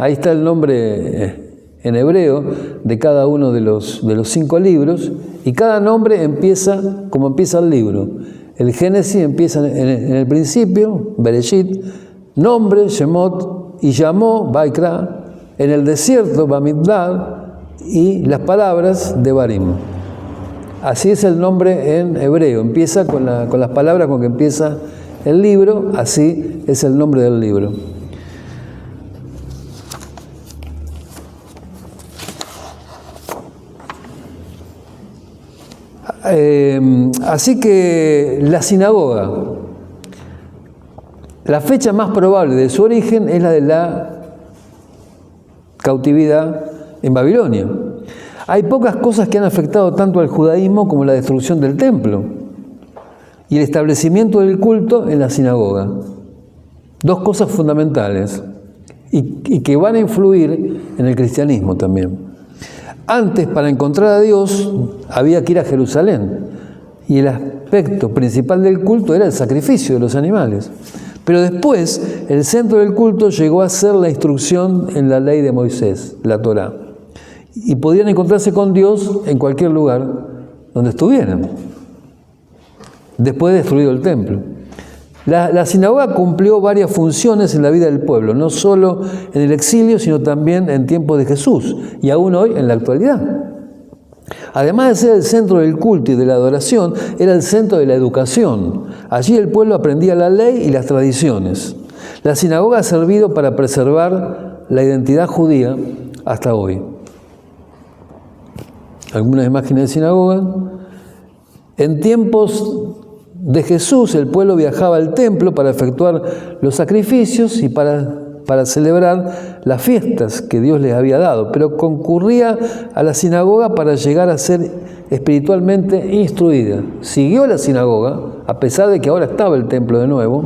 Ahí está el nombre en hebreo de cada uno de los 5 libros, y cada nombre empieza como empieza el libro. El Génesis empieza en el principio, Bereshit, nombre, Shemot, y llamó, Vaikra, en el desierto, Bamidbar, y las palabras de Barim. Así es el nombre en hebreo, empieza con las palabras con que empieza el libro, así es el nombre del libro. Así que la sinagoga, la fecha más probable de su origen es la de la cautividad en Babilonia. Hay pocas cosas que han afectado tanto al judaísmo como la destrucción del templo y el establecimiento del culto en la sinagoga. 2 cosas fundamentales y que van a influir en el cristianismo también. Antes, para encontrar a Dios, había que ir a Jerusalén, y el aspecto principal del culto era el sacrificio de los animales. Pero después, el centro del culto llegó a ser la instrucción en la ley de Moisés, la Torá. Y podían encontrarse con Dios en cualquier lugar donde estuvieran, después de destruido el templo. La sinagoga cumplió varias funciones en la vida del pueblo, no solo en el exilio, sino también en tiempos de Jesús, y aún hoy en la actualidad. Además de ser el centro del culto y de la adoración, era el centro de la educación. Allí el pueblo aprendía la ley y las tradiciones. La sinagoga ha servido para preservar la identidad judía hasta hoy. Algunas imágenes de sinagoga. En tiempos de Jesús, el pueblo viajaba al templo para efectuar los sacrificios y para celebrar las fiestas que Dios les había dado, pero concurría a la sinagoga para llegar a ser espiritualmente instruida. Siguió la sinagoga, a pesar de que ahora estaba el templo de nuevo,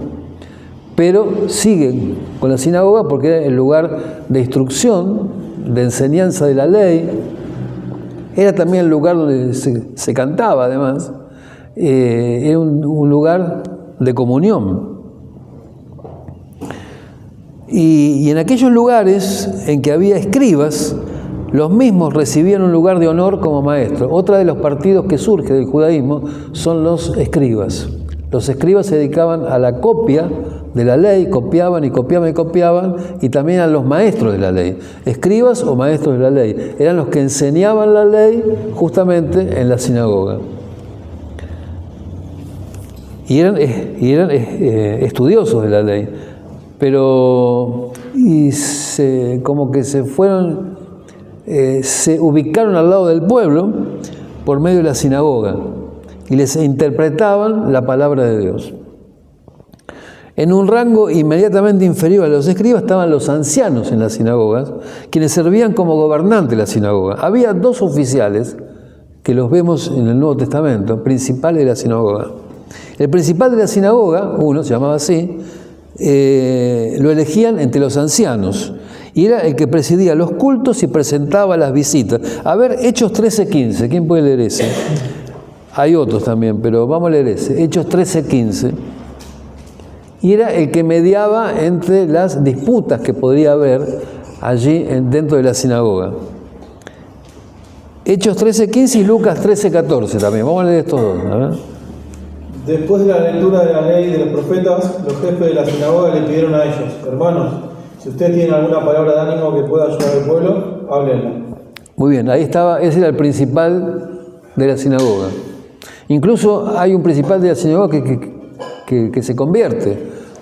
pero sigue con la sinagoga porque era el lugar de instrucción, de enseñanza de la ley. Era también el lugar donde se cantaba, además. Era un lugar de comunión. Y en aquellos lugares en que había escribas, los mismos recibían un lugar de honor como maestros. Otra de los partidos que surge del judaísmo son los escribas. Los escribas se dedicaban a la copia de la ley, copiaban y copiaban y copiaban, y también a los maestros de la ley. Escribas o maestros de la ley eran los que enseñaban la ley justamente en la sinagoga. Y eran estudiosos de la ley, pero como que se ubicaron al lado del pueblo por medio de la sinagoga y les interpretaban la palabra de Dios. En un rango inmediatamente inferior a los escribas estaban los ancianos en las sinagogas, quienes servían como gobernantes de la sinagoga. Había 2 oficiales, que los vemos en el Nuevo Testamento, principales de la sinagoga. El principal de la sinagoga, uno se llamaba así, lo elegían entre los ancianos, y era el que presidía los cultos y presentaba las visitas. A ver, Hechos 13:15, ¿quién puede leer ese? Hay otros también, pero vamos a leer ese. Hechos 13:15. Y era el que mediaba entre las disputas que podría haber allí dentro de la sinagoga. Hechos 13:15 y Lucas 13:14 también. Vamos a leer estos 2. A ver. Después de la lectura de la ley y de los profetas, los jefes de la sinagoga le pidieron a ellos: hermanos, si ustedes tienen alguna palabra de ánimo que pueda ayudar al pueblo, háblenla. Muy bien, ahí estaba, ese era el principal de la sinagoga. Incluso hay un principal de la sinagoga que se convierte,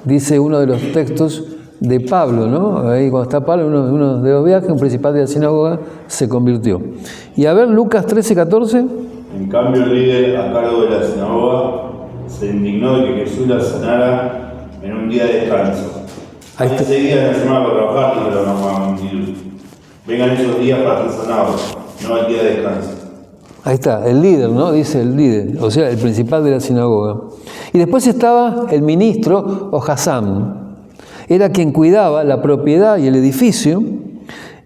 dice uno de los textos de Pablo, ¿no? Ahí cuando está Pablo, uno de los viajes, un principal de la sinagoga se convirtió. Y a ver, Lucas 13:14. En cambio, el líder a cargo de la sinagoga se indignó de que Jesús la sanara en un día de descanso. Ese día de la semana para trabajar, pero no van a mentir. Vengan esos días para ser sanados, no el día de descanso. Ahí está, el líder, ¿no? Dice el líder, o sea, el principal de la sinagoga. Y después estaba el ministro o Hassán. Era quien cuidaba la propiedad y el edificio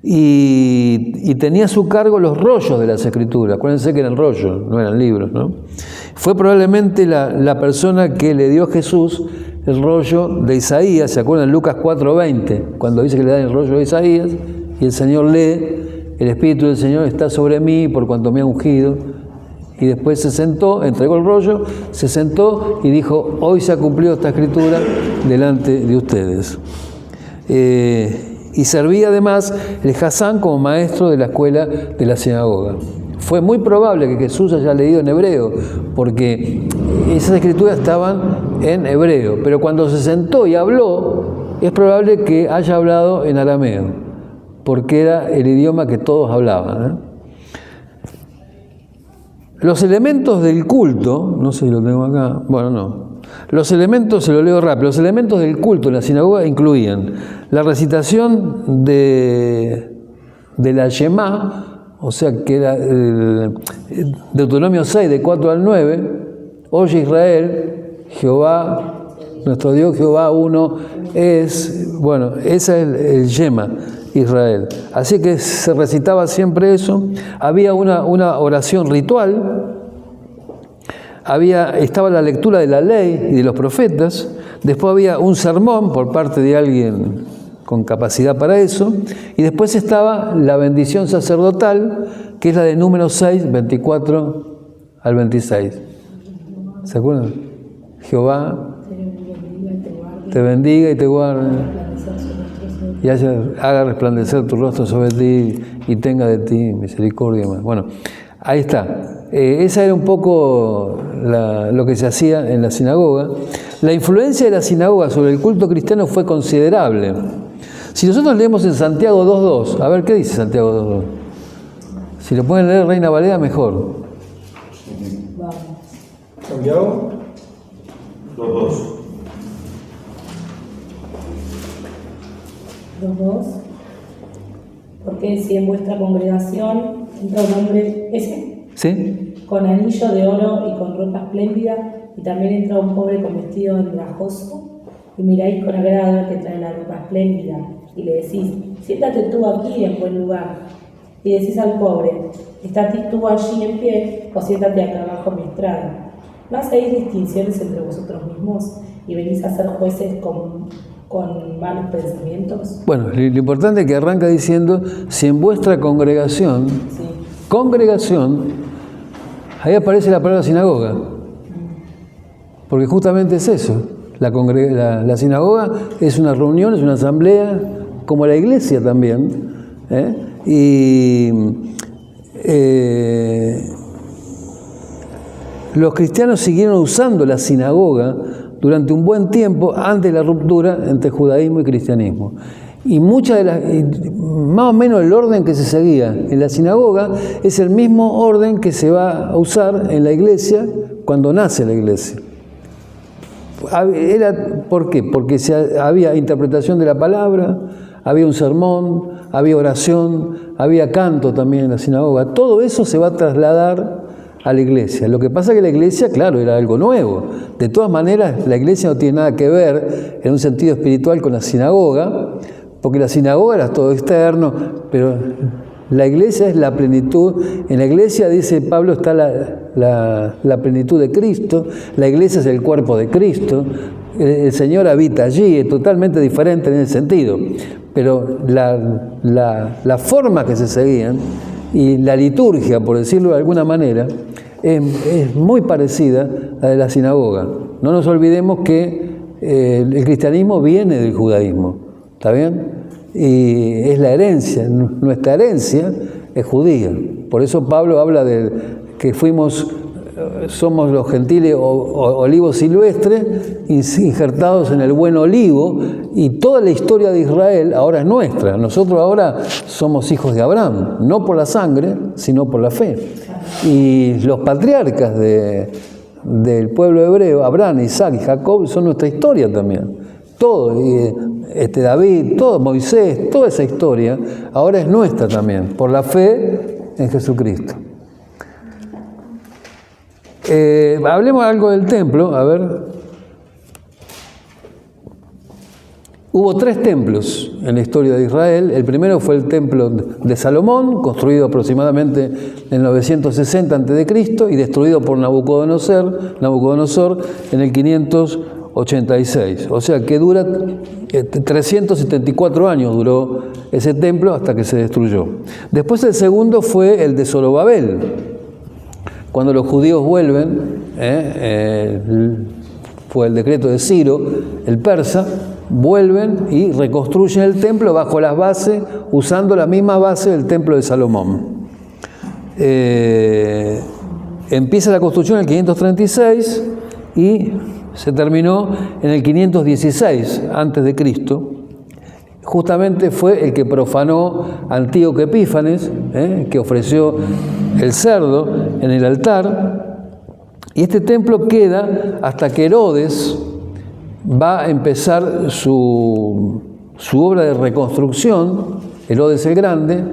y tenía a su cargo los rollos de las escrituras. Acuérdense que eran rollos, no eran libros, ¿no? Fue probablemente la persona que le dio a Jesús el rollo de Isaías. ¿Se acuerdan? Lucas 4:20, cuando dice que le dan el rollo de Isaías y el Señor lee: el Espíritu del Señor está sobre mí por cuanto me ha ungido. Y después se sentó, entregó el rollo, se sentó y dijo: hoy se ha cumplido esta escritura delante de ustedes. Y servía además el Hasán como maestro de la escuela de la sinagoga. Fue muy probable que Jesús haya leído en hebreo, porque esas escrituras estaban en hebreo, pero cuando se sentó y habló, es probable que haya hablado en arameo, porque era el idioma que todos hablaban, Los elementos del culto, no sé si lo tengo acá, bueno, no. Los elementos, se lo leo rápido, los elementos del culto en la sinagoga incluían la recitación de la Shema, o sea que era Deuteronomio 6, de 4 al 9, oye Israel, Jehová, nuestro Dios Jehová uno es, bueno, ese es el Shema, Israel. Así que se recitaba siempre eso. Había una oración ritual, estaba la lectura de la ley y de los profetas, después había un sermón por parte de alguien con capacidad para eso, y después estaba la bendición sacerdotal, que es la de Números 6, 24 al 26. ¿Se acuerdan? Jehová te bendiga y te guarde, y haga resplandecer tu rostro sobre ti y tenga de ti misericordia. Bueno, ahí está. Esa era un poco lo que se hacía en la sinagoga. La influencia de la sinagoga sobre el culto cristiano fue considerable. Si nosotros leemos en Santiago 2.2, a ver qué dice Santiago 2.2. Si lo pueden leer Reina Valera, mejor. Santiago 2.2. 2.2. Porque si en vuestra congregación entra un hombre, ¿ese? ¿Sí? Con anillo de oro y con ropa espléndida, y también entra un pobre con vestido andrajoso, y miráis con agrado al que trae la ropa espléndida, y le decís: siéntate tú aquí en buen lugar. Y decís al pobre: estate tú allí en pie, o siéntate acá abajo en mi estrado. ¿No hacéis distinciones entre vosotros mismos y venís a ser jueces con malos pensamientos? Bueno, lo importante es que arranca diciendo: si en vuestra congregación, Sí. congregación, ahí aparece la palabra sinagoga, porque justamente es eso. La sinagoga es una reunión, es una asamblea, como la iglesia también, y los cristianos siguieron usando la sinagoga durante un buen tiempo antes de la ruptura entre judaísmo y cristianismo. Y más o menos el orden que se seguía en la sinagoga es el mismo orden que se va a usar en la iglesia cuando nace la iglesia. ¿Por qué? Porque había interpretación de la palabra, había un sermón, había oración, había canto también en la sinagoga. Todo eso se va a trasladar a la iglesia. Lo que pasa es que la iglesia, claro, era algo nuevo. De todas maneras, la iglesia no tiene nada que ver en un sentido espiritual con la sinagoga, porque la sinagoga era todo externo, pero la iglesia es la plenitud. En la iglesia, dice Pablo, está la plenitud de Cristo. La iglesia es el cuerpo de Cristo. El Señor habita allí, es totalmente diferente en ese sentido. Pero la forma que se seguían y la liturgia, por decirlo de alguna manera, es muy parecida a la de la sinagoga. No nos olvidemos que el cristianismo viene del judaísmo, ¿está bien? Y es la herencia, nuestra herencia es judía. Por eso Pablo habla de que somos los gentiles olivos silvestres injertados en el buen olivo, y toda la historia de Israel ahora es nuestra. Nosotros ahora somos hijos de Abraham, no por la sangre, sino por la fe. Y los patriarcas del pueblo hebreo, Abraham, Isaac y Jacob, son nuestra historia también. Todo, David, todo, Moisés, toda esa historia ahora es nuestra también, por la fe en Jesucristo. Hablemos algo del templo, a ver. Hubo 3 templos en la historia de Israel. El primero fue el templo de Salomón, construido aproximadamente en 960 a.C. y destruido por Nabucodonosor en el 586 86. O sea que dura 374 años duró ese templo hasta que se destruyó. Después el segundo fue el de Zorobabel. Cuando los judíos vuelven, fue el decreto de Ciro, el persa, vuelven y reconstruyen el templo bajo las bases, usando la misma base del templo de Salomón. Empieza la construcción en el 536 y se terminó en el 516 a.C. Justamente fue el que profanó Antíoco Epífanes, que ofreció el cerdo en el altar. Y este templo queda hasta que Herodes va a empezar su obra de reconstrucción. Herodes el Grande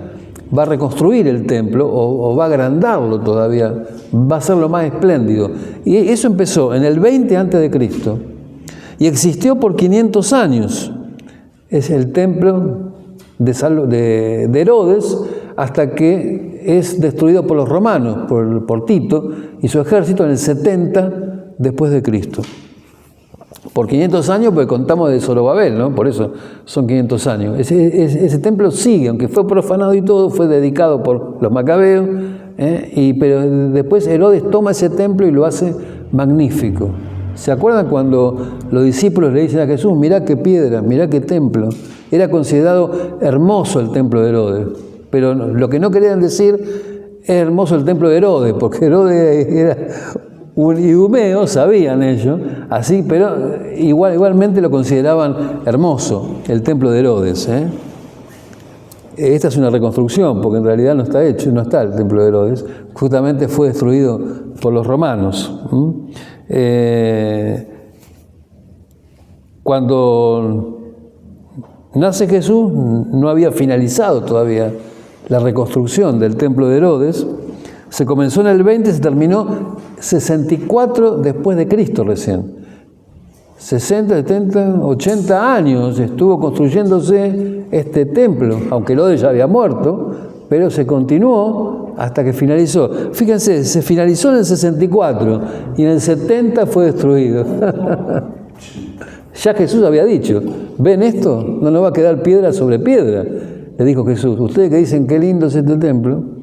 va a reconstruir el templo o va a agrandarlo todavía, va a hacerlo más espléndido. Y eso empezó en el 20 a.C. y existió por 500 años. Es el templo de Herodes hasta que es destruido por los romanos, por Tito y su ejército en el 70 después de Cristo. Por 500 años, porque contamos de Zorobabel, ¿no? Por eso son 500 años. Ese templo sigue, aunque fue profanado y todo, fue dedicado por los macabeos, pero después Herodes toma ese templo y lo hace magnífico. ¿Se acuerdan cuando los discípulos le dicen a Jesús, mirá qué piedra, mirá qué templo? Era considerado hermoso el templo de Herodes, pero lo que no querían decir es hermoso el templo de Herodes, porque Herodes era un idumeo, sabían ellos, así, pero igualmente lo consideraban hermoso, el templo de Herodes. Esta es una reconstrucción, porque en realidad no está hecho, no está el templo de Herodes, justamente fue destruido por los romanos. Cuando nace Jesús, no había finalizado todavía la reconstrucción del templo de Herodes. Se comenzó en el 20 y se terminó 64 después de Cristo recién. 60, 70, 80 años estuvo construyéndose este templo, aunque Herodes ya había muerto, pero se continuó hasta que finalizó. Fíjense, se finalizó en el 64 y en el 70 fue destruido. Ya Jesús había dicho, ¿ven esto? No nos va a quedar piedra sobre piedra, le dijo Jesús. Ustedes que dicen qué lindo es este templo.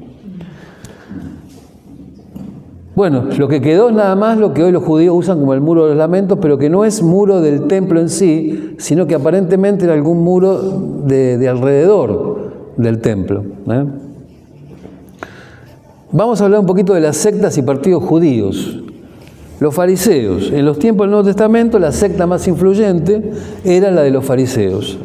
Bueno, lo que quedó es nada más lo que hoy los judíos usan como el muro de los lamentos, pero que no es muro del templo en sí, sino que aparentemente era algún muro de alrededor del templo. Vamos a hablar un poquito de las sectas y partidos judíos. Los fariseos. En los tiempos del Nuevo Testamento, la secta más influyente era la de los fariseos.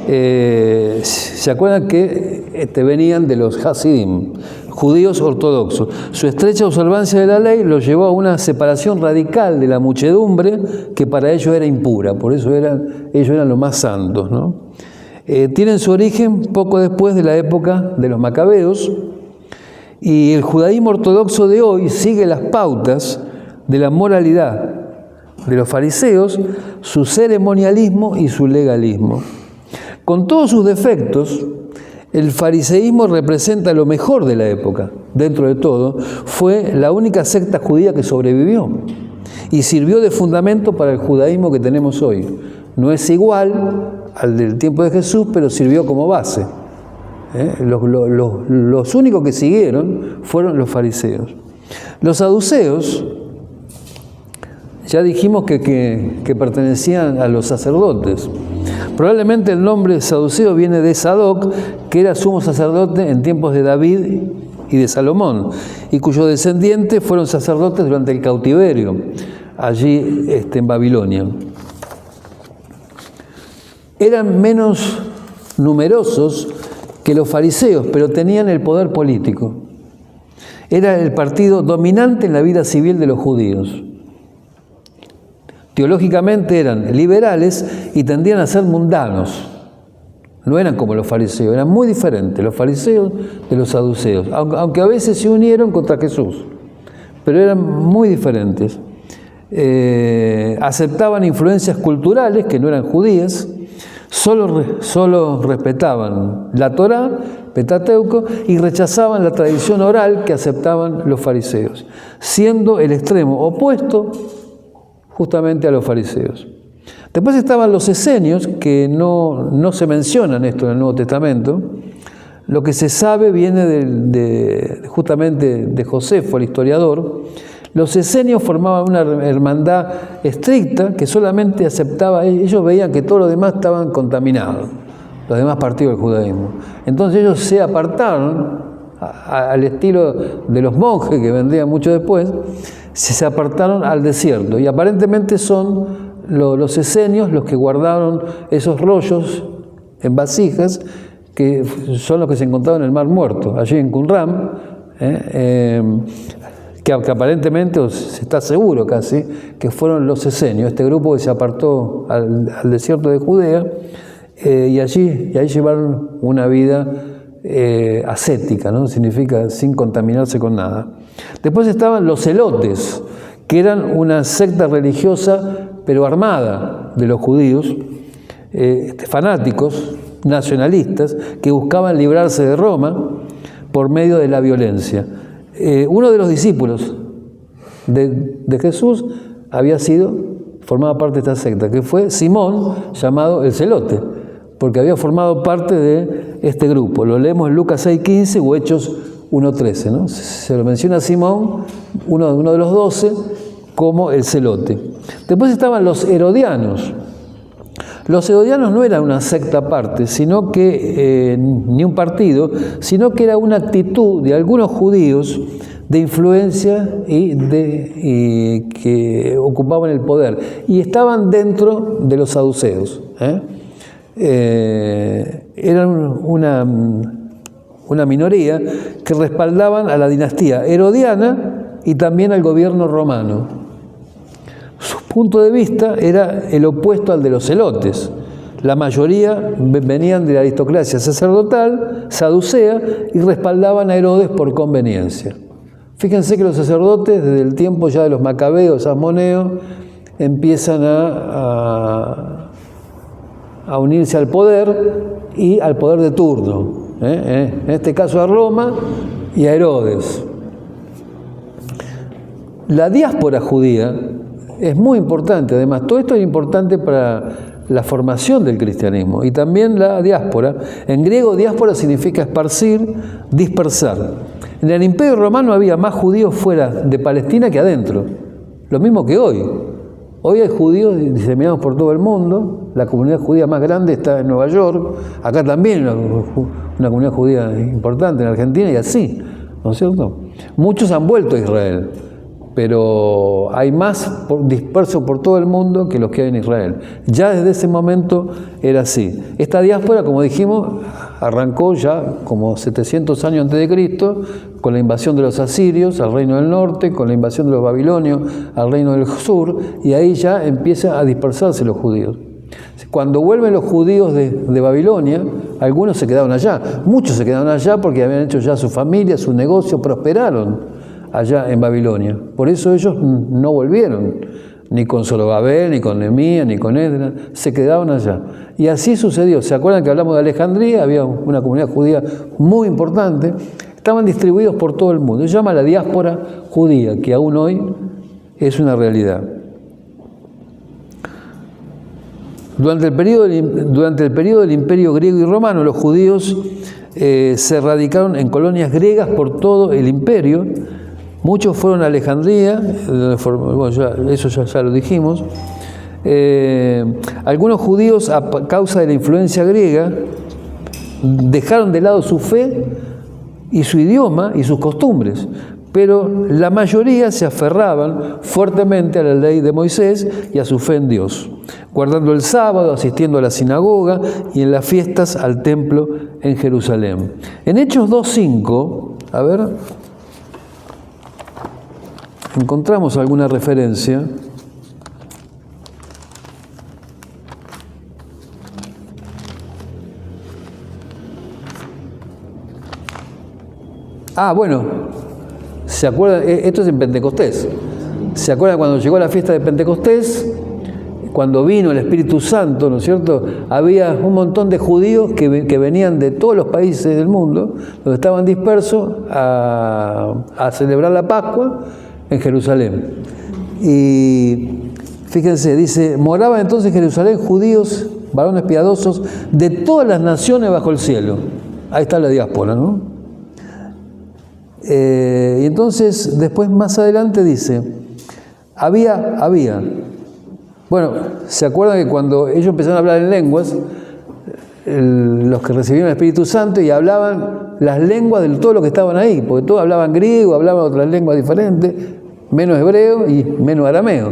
¿Se acuerdan que venían de los Hasidim, judíos ortodoxos? Su estrecha observancia de la ley los llevó a una separación radical de la muchedumbre que para ellos era impura, por eso ellos eran los más santos, ¿no? Tienen su origen poco después de la época de los macabeos, y el judaísmo ortodoxo de hoy sigue las pautas de la moralidad de los fariseos, su ceremonialismo y su legalismo. Con todos sus defectos, el fariseísmo representa lo mejor de la época. Dentro de todo, fue la única secta judía que sobrevivió y sirvió de fundamento para el judaísmo que tenemos hoy. No es igual al del tiempo de Jesús, pero sirvió como base. Los únicos que siguieron fueron los fariseos. Los saduceos, ya dijimos que pertenecían a los sacerdotes. Probablemente el nombre saduceo viene de Sadoc, que era sumo sacerdote en tiempos de David y de Salomón, y cuyos descendientes fueron sacerdotes durante el cautiverio, allí en Babilonia. Eran menos numerosos que los fariseos, pero tenían el poder político. Era el partido dominante en la vida civil de los judíos. Teológicamente eran liberales y tendían a ser mundanos. No eran como los fariseos, eran muy diferentes los fariseos de los saduceos, aunque a veces se unieron contra Jesús, pero eran muy diferentes. Aceptaban influencias culturales que no eran judías, solo respetaban la Torá, Pentateuco, y rechazaban la tradición oral que aceptaban los fariseos, siendo el extremo opuesto justamente a los fariseos. Después estaban los esenios, que no se mencionan esto en el Nuevo Testamento. Lo que se sabe viene justamente de Josefo, el historiador. Los esenios formaban una hermandad estricta que solamente aceptaba, ellos veían que todos los demás estaban contaminados, los demás partidos del judaísmo. Entonces ellos se apartaron, al estilo de los monjes que vendrían mucho después, se apartaron al desierto. Y aparentemente son los esenios los que guardaron esos rollos en vasijas, que son los que se encontraron en el Mar Muerto, allí en Qumran, que aparentemente, o se está seguro casi, que fueron los esenios, este grupo que se apartó al desierto de Judea, y ahí llevaron una vida ascética, ¿no? Significa sin contaminarse con nada. Después estaban los celotes, que eran una secta religiosa, pero armada, de los judíos, fanáticos, nacionalistas, que buscaban librarse de Roma por medio de la violencia. Uno de los discípulos de Jesús formaba parte de esta secta, que fue Simón, llamado el Celote, porque había formado parte de este grupo. Lo leemos en Lucas 6:15 o Hechos 1:13, ¿no? Se lo menciona a Simón, uno de los 12, como el Celote. Después estaban los herodianos. Los herodianos no eran una secta aparte, sino que ni un partido, sino que era una actitud de algunos judíos de influencia y que ocupaban el poder. Y estaban dentro de los saduceos. Eran una minoría que respaldaban a la dinastía herodiana y también al gobierno romano. Su punto de vista era el opuesto al de los celotes. La mayoría venían de la aristocracia sacerdotal, saducea, y respaldaban a Herodes por conveniencia. Fíjense que los sacerdotes, desde el tiempo ya de los macabeos, asmoneos, empiezan a unirse al poder y al poder de turno. En este caso a Roma y a Herodes. La diáspora judía es muy importante, además, todo esto es importante para la formación del cristianismo y también la diáspora. En griego, diáspora significa esparcir, dispersar. En el Imperio Romano había más judíos fuera de Palestina que adentro, lo mismo que hoy. Hoy hay judíos diseminados por todo el mundo, la comunidad judía más grande está en Nueva York, acá también una comunidad judía importante en Argentina y así, ¿no es cierto? Muchos han vuelto a Israel, pero hay más dispersos por todo el mundo que los que hay en Israel. Ya desde ese momento era así. Esta diáspora, como dijimos, arrancó ya como 700 años antes de Cristo, con la invasión de los asirios al reino del norte, con la invasión de los babilonios al reino del sur, y ahí ya empieza a dispersarse los judíos. Cuando vuelven los judíos de Babilonia, algunos se quedaron allá, muchos se quedaron allá porque habían hecho ya su familia, su negocio, prosperaron allá en Babilonia. Por eso ellos no volvieron, ni con Zorobabel, ni con Nehemías, ni con Esdras, se quedaron allá. Y así sucedió. ¿Se acuerdan que hablamos de Alejandría? Había una comunidad judía muy importante. Estaban distribuidos por todo el mundo. Se llama la diáspora judía, que aún hoy es una realidad. Durante el periodo del Imperio griego y romano, los judíos se radicaron en colonias griegas por todo el imperio. Muchos fueron a Alejandría, bueno, eso ya lo dijimos. Algunos judíos, a causa de la influencia griega, dejaron de lado su fe y su idioma y sus costumbres, pero la mayoría se aferraban fuertemente a la ley de Moisés y a su fe en Dios, guardando el sábado, asistiendo a la sinagoga y en las fiestas al templo en Jerusalén. En Hechos 2:5, a ver, encontramos alguna referencia. Bueno, ¿se acuerdan? Esto es en Pentecostés. ¿Se acuerdan cuando llegó la fiesta de Pentecostés? Cuando vino el Espíritu Santo, ¿no es cierto? Había un montón de judíos que venían de todos los países del mundo, donde estaban dispersos a celebrar la Pascua en Jerusalén. Y Fíjense, dice, moraban entonces en Jerusalén judíos, varones piadosos, de todas las naciones bajo el cielo. Ahí está la diáspora, ¿no? Y entonces, después más adelante dice, había. Bueno, ¿se acuerdan que cuando ellos empezaron a hablar en lenguas, los que recibieron el Espíritu Santo y hablaban las lenguas de todos los que estaban ahí? Porque todos hablaban griego, hablaban otras lenguas diferentes, menos hebreo y menos arameo,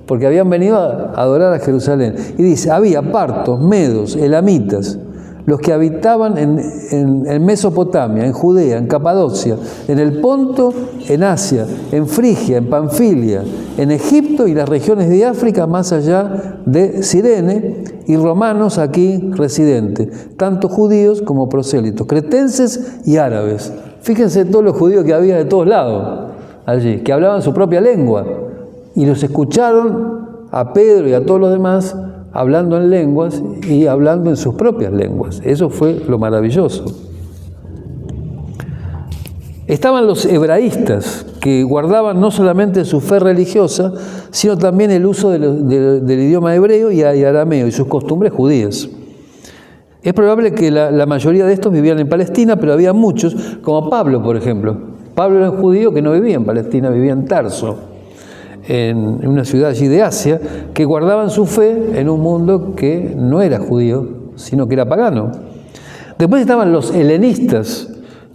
porque habían venido a adorar a Jerusalén. Y dice, había partos, medos, elamitas, los que habitaban en Mesopotamia, en Judea, en Capadocia, en el Ponto, en Asia, en Frigia, en Panfilia, en Egipto y las regiones de África más allá de Cirene, y romanos aquí residentes, tanto judíos como prosélitos, cretenses y árabes. Fíjense todos los judíos que había de todos lados allí, que hablaban su propia lengua, y los escucharon a Pedro y a todos los demás hablando en lenguas y hablando en sus propias lenguas. Eso fue lo maravilloso. Estaban los hebraístas, que guardaban no solamente su fe religiosa, sino también el uso del idioma hebreo y arameo y sus costumbres judías. Es probable que la mayoría de estos vivían en Palestina, pero había muchos, como Pablo, por ejemplo. Pablo era un judío que no vivía en Palestina, vivía en Tarso, en una ciudad allí de Asia, que guardaban su fe en un mundo que no era judío, sino que era pagano. Después estaban los helenistas,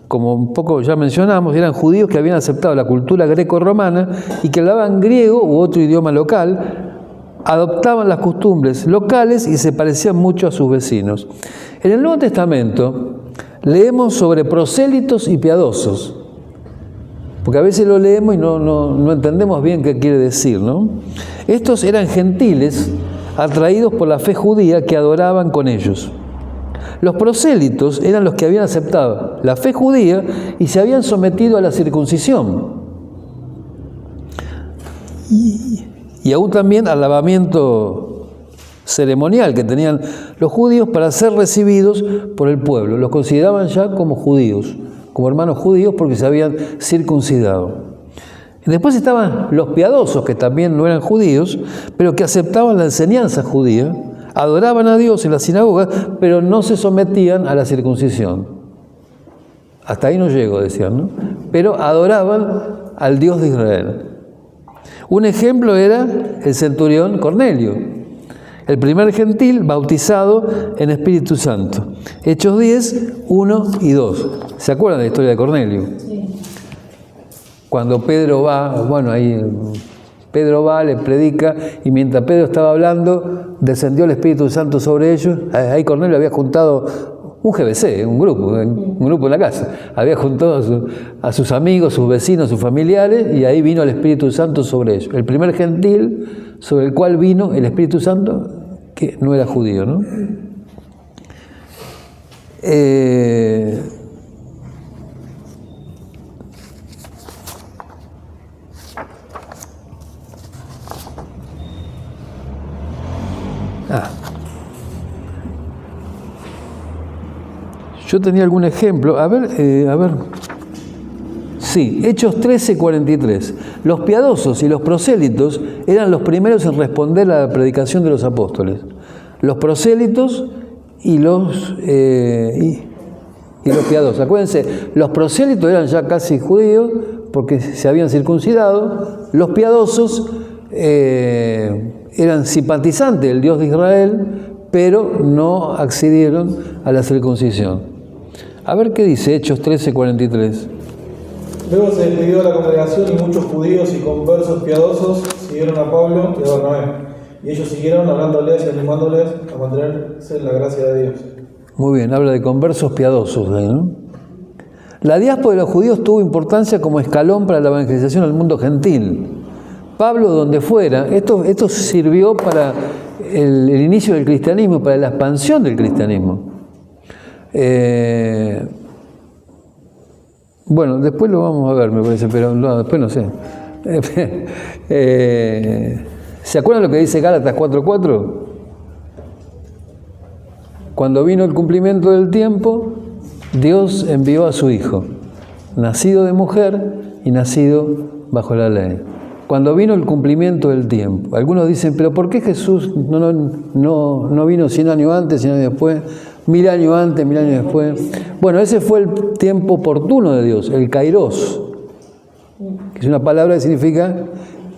como un poco ya mencionamos, eran judíos que habían aceptado la cultura greco-romana y que hablaban griego u otro idioma local, adoptaban las costumbres locales y se parecían mucho a sus vecinos. En el Nuevo Testamento leemos sobre prosélitos y piadosos, porque a veces lo leemos y no entendemos bien qué quiere decir, ¿no? Estos eran gentiles atraídos por la fe judía que adoraban con ellos. Los prosélitos eran los que habían aceptado la fe judía y se habían sometido a la circuncisión. Y aún también al lavamiento ceremonial que tenían los judíos para ser recibidos por el pueblo. Los consideraban ya como judíos, como hermanos judíos, porque se habían circuncidado. Y después estaban los piadosos, que también no eran judíos, pero que aceptaban la enseñanza judía, adoraban a Dios en la sinagoga, pero no se sometían a la circuncisión. Hasta ahí no llego, decían, ¿no? Pero adoraban al Dios de Israel. Un ejemplo era el centurión Cornelio, el primer gentil bautizado en Espíritu Santo. Hechos 10, 1 y 2. ¿Se acuerdan de la historia de Cornelio? Sí. Cuando Pedro va, Pedro va, le predica, y mientras Pedro estaba hablando, descendió el Espíritu Santo sobre ellos. Ahí Cornelio había juntado un GBC, un grupo en la casa. Había juntado a sus amigos, sus vecinos, sus familiares, y ahí vino el Espíritu Santo sobre ellos. El primer gentil sobre el cual vino el Espíritu Santo, que no era judío, ¿no? Yo tenía algún ejemplo. A ver. Sí, Hechos 13:43. Los piadosos y los prosélitos eran los primeros en responder a la predicación de los apóstoles. Los prosélitos y los piadosos. Acuérdense, los prosélitos eran ya casi judíos porque se habían circuncidado. Los piadosos eran simpatizantes del Dios de Israel, pero no accedieron a la circuncisión. A ver qué dice Hechos 13:43. Luego se despidió a la congregación y muchos judíos y conversos piadosos siguieron a Pablo y a Bernabé. Y ellos siguieron hablándoles y animándoles a mantenerse en la gracia de Dios. Muy bien, habla de conversos piadosos, ¿no? La diáspora de los judíos tuvo importancia como escalón para la evangelización al mundo gentil. Pablo, donde fuera, esto sirvió para el inicio del cristianismo, para la expansión del cristianismo. Bueno, después lo vamos a ver, me parece, pero después no sé. ¿Se acuerdan lo que dice Gálatas 4:4? Cuando vino el cumplimiento del tiempo, Dios envió a su Hijo, nacido de mujer y nacido bajo la ley. cuando vino el cumplimiento del tiempo. Algunos dicen, pero ¿por qué Jesús no vino 100 años antes, 100 años después, 1000 años antes, 1000 años después? Bueno, ese fue el tiempo oportuno de Dios, el kairos, que es una palabra que significa,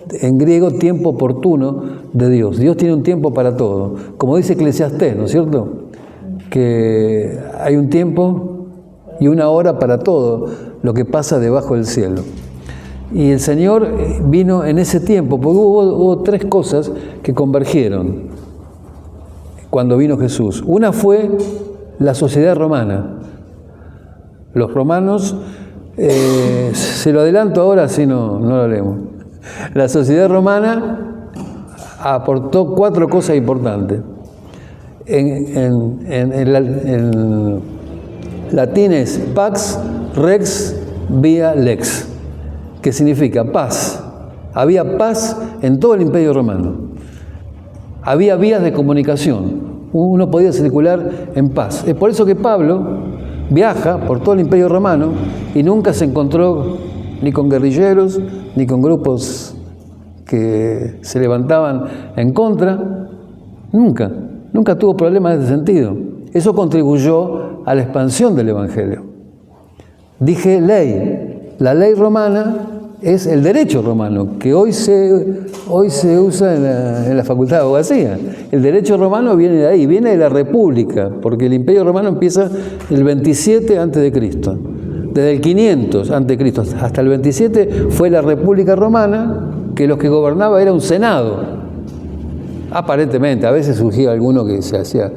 en griego, tiempo oportuno de Dios. Dios tiene un tiempo para todo. Como dice Eclesiastés, ¿no es cierto? Que hay un tiempo y una hora para todo lo que pasa debajo del cielo. Y el Señor vino en ese tiempo, porque hubo tres cosas que convergieron cuando vino Jesús. Una fue la sociedad romana. Los romanos, se lo adelanto ahora, si no lo leemos. La sociedad romana aportó 4 cosas importantes. En latín es pax, rex, via, lex, que significa paz. Había paz en todo el Imperio Romano. Había vías de comunicación. Uno podía circular en paz. Es por eso que Pablo viaja por todo el Imperio Romano y nunca se encontró ni con guerrilleros, ni con grupos que se levantaban en contra. Nunca tuvo problemas en ese sentido. Eso contribuyó a la expansión del Evangelio. Dije ley. La ley romana es el derecho romano, que hoy se usa en la Facultad de Abogacía. El derecho romano viene de ahí, viene de la República, porque el Imperio Romano empieza el 27 a.C. Desde el 500 a.C. hasta el 27 fue la República Romana, que los que gobernaba era un senado. Aparentemente, a veces surgía alguno que se hacía...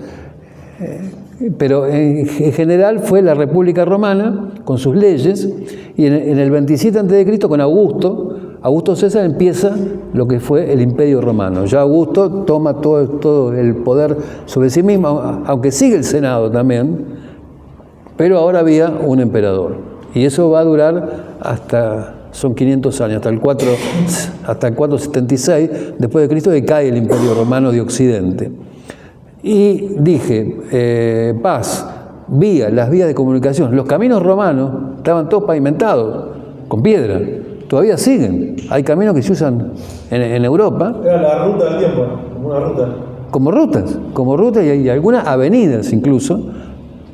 pero en general fue la República Romana con sus leyes, y en el 27 a.C. con Augusto César empieza lo que fue el Imperio Romano. Ya Augusto toma todo el poder sobre sí mismo, aunque sigue el Senado también, pero ahora había un emperador. Y eso va a durar son 500 años, hasta el 476 después de Cristo, que cae el Imperio Romano de Occidente. Y dije, paz, las vías de comunicación. Los caminos romanos estaban todos pavimentados, con piedra. Todavía siguen. Hay caminos que se usan en Europa. Era la ruta del tiempo, como una ruta. Como rutas y algunas avenidas incluso,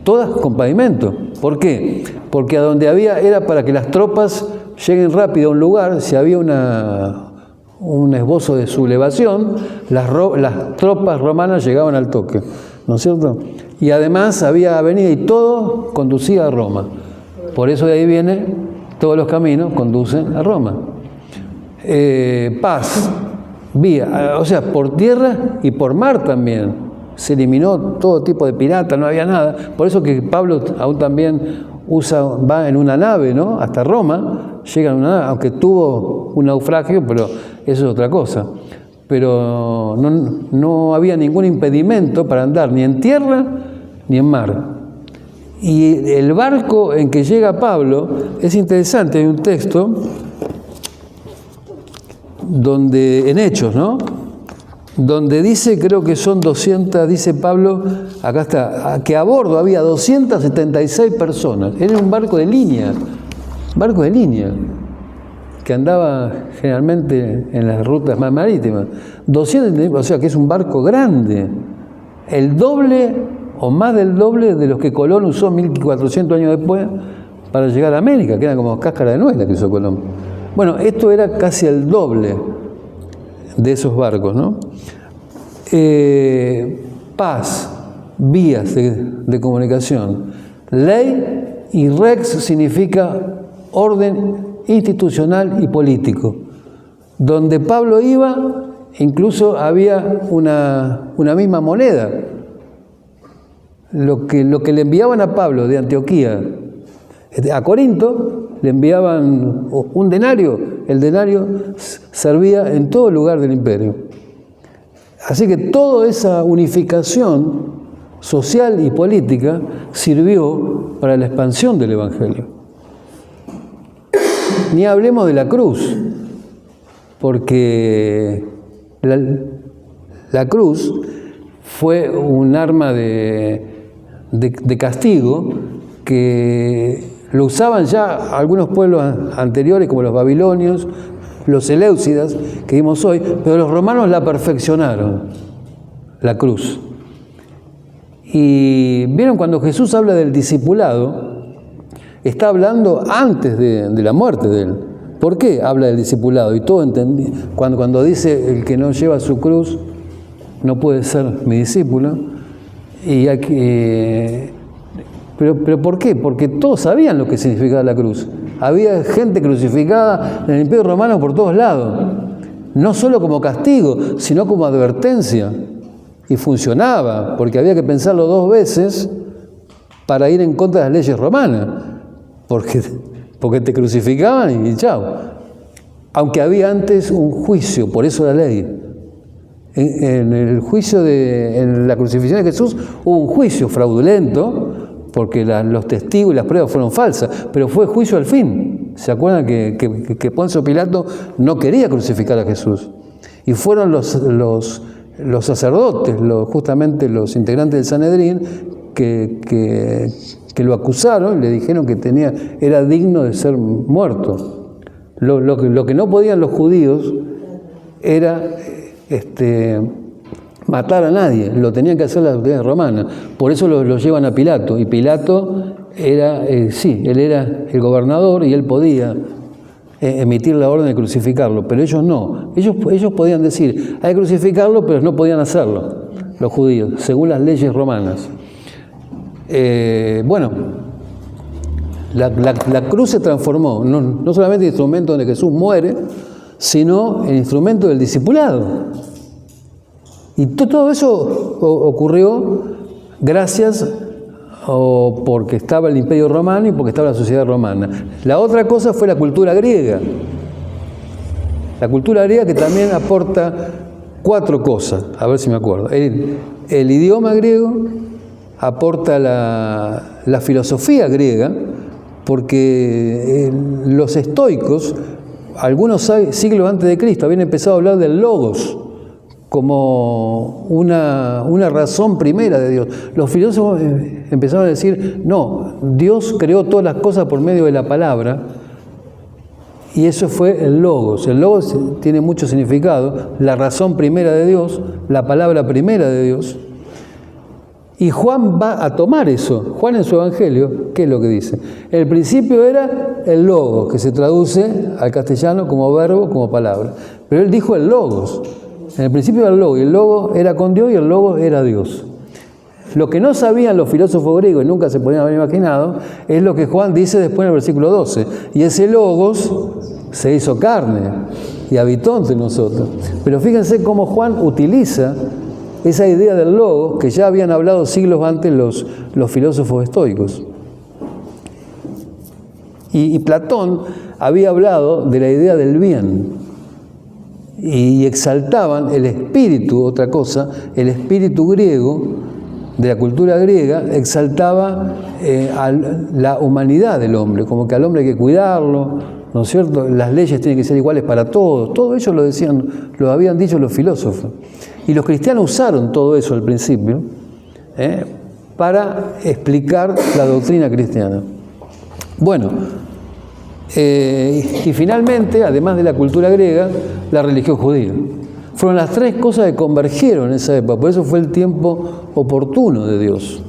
todas con pavimento. ¿Por qué? Porque a donde era para que las tropas lleguen rápido a un lugar, si había un esbozo de sublevación, las tropas romanas llegaban al toque, ¿no es cierto? Y además había avenida y todo conducía a Roma. Por eso de ahí viene, todos los caminos conducen a Roma. Paz, vía, o sea, por tierra y por mar también. Se eliminó todo tipo de pirata, no había nada. Por eso que Pablo aún también va en una nave, ¿no? Hasta Roma, llega en una nave, aunque tuvo un naufragio, pero eso es otra cosa. Pero no había ningún impedimento para andar ni en tierra ni en mar. Y el barco en que llega Pablo es interesante, hay un texto en Hechos, ¿no? Donde dice, creo que son 200, dice Pablo, acá está, que a bordo había 276 personas. Era un barco de línea, que andaba generalmente en las rutas más marítimas. 200, o sea que es un barco grande, el doble o más del doble de los que Colón usó 1400 años después para llegar a América, que eran como cáscara de nuez la que usó Colón. Bueno, esto era casi el doble de esos barcos, ¿no? Paz, vías de comunicación. Ley y rex significa orden institucional y político. Donde Pablo iba, incluso había una misma moneda. Lo que le enviaban a Pablo de Antioquía a Corinto, le enviaban un denario. El denario servía en todo lugar del imperio. Así que toda esa unificación social y política sirvió para la expansión del Evangelio. Ni hablemos de la cruz, porque la cruz fue un arma de castigo que lo usaban ya algunos pueblos anteriores, como los babilonios, los eleusidas que vimos hoy, pero los romanos la perfeccionaron, la cruz. Y vieron, cuando Jesús habla del discipulado, está hablando antes de la muerte de él. ¿Por qué habla del discipulado? Y todo entendí. Cuando dice el que no lleva su cruz no puede ser mi discípulo. Y pero ¿por qué? Porque todos sabían lo que significaba la cruz. Había gente crucificada en el Imperio Romano por todos lados. No solo como castigo, sino como advertencia. Y funcionaba, porque había que pensarlo 2 veces para ir en contra de las leyes romanas. Porque te crucificaban y chao. Aunque había antes un juicio, por eso la ley. En el juicio en la crucifixión de Jesús hubo un juicio fraudulento, porque los testigos y las pruebas fueron falsas, pero fue juicio al fin. ¿Se acuerdan que Poncio Pilato no quería crucificar a Jesús? Y fueron los sacerdotes, justamente los integrantes del Sanedrín, que lo acusaron y le dijeron que era digno de ser muerto. Lo que no podían los judíos era matar a nadie, lo tenían que hacer las autoridades romanas. Por eso lo llevan a Pilato, y Pilato era, él era el gobernador y él podía emitir la orden de crucificarlo, pero ellos no. Ellos podían decir, hay que crucificarlo, pero no podían hacerlo, los judíos, según las leyes romanas. La cruz se transformó, no solamente en instrumento donde Jesús muere, sino en instrumento del discipulado. Y todo eso ocurrió gracias o porque estaba el Imperio Romano y porque estaba la sociedad romana. La otra cosa fue la cultura griega. La cultura griega, que también aporta 4 cosas, a ver si me acuerdo. El idioma griego aporta la filosofía griega, porque los estoicos, algunos siglos antes de Cristo, habían empezado a hablar del logos como una razón primera de Dios. Los filósofos empezaron a decir, no, Dios creó todas las cosas por medio de la palabra, y eso fue el logos. El logos tiene mucho significado, la razón primera de Dios, la palabra primera de Dios. Y Juan va a tomar eso. Juan en su evangelio, ¿qué es lo que dice? El principio era el logos, que se traduce al castellano como verbo, como palabra. Pero él dijo el logos. En el principio era el logos, y el logos era con Dios y el logos era Dios. Lo que no sabían los filósofos griegos y nunca se podían haber imaginado es lo que Juan dice después en el versículo 12. Y ese logos se hizo carne y habitó entre nosotros. Pero fíjense cómo Juan utiliza esa idea del logos que ya habían hablado siglos antes los filósofos estoicos. Y Platón había hablado de la idea del bien y exaltaban el espíritu, otra cosa, el espíritu griego, de la cultura griega, exaltaba a la humanidad del hombre, como que al hombre hay que cuidarlo, ¿no es cierto? Las leyes tienen que ser iguales para todos. Todo ello lo habían dicho los filósofos. Y los cristianos usaron todo eso al principio para explicar la doctrina cristiana. Bueno, y finalmente, además de la cultura griega, la religión judía. Fueron las 3 cosas que convergieron en esa época, por eso fue el tiempo oportuno de Dios.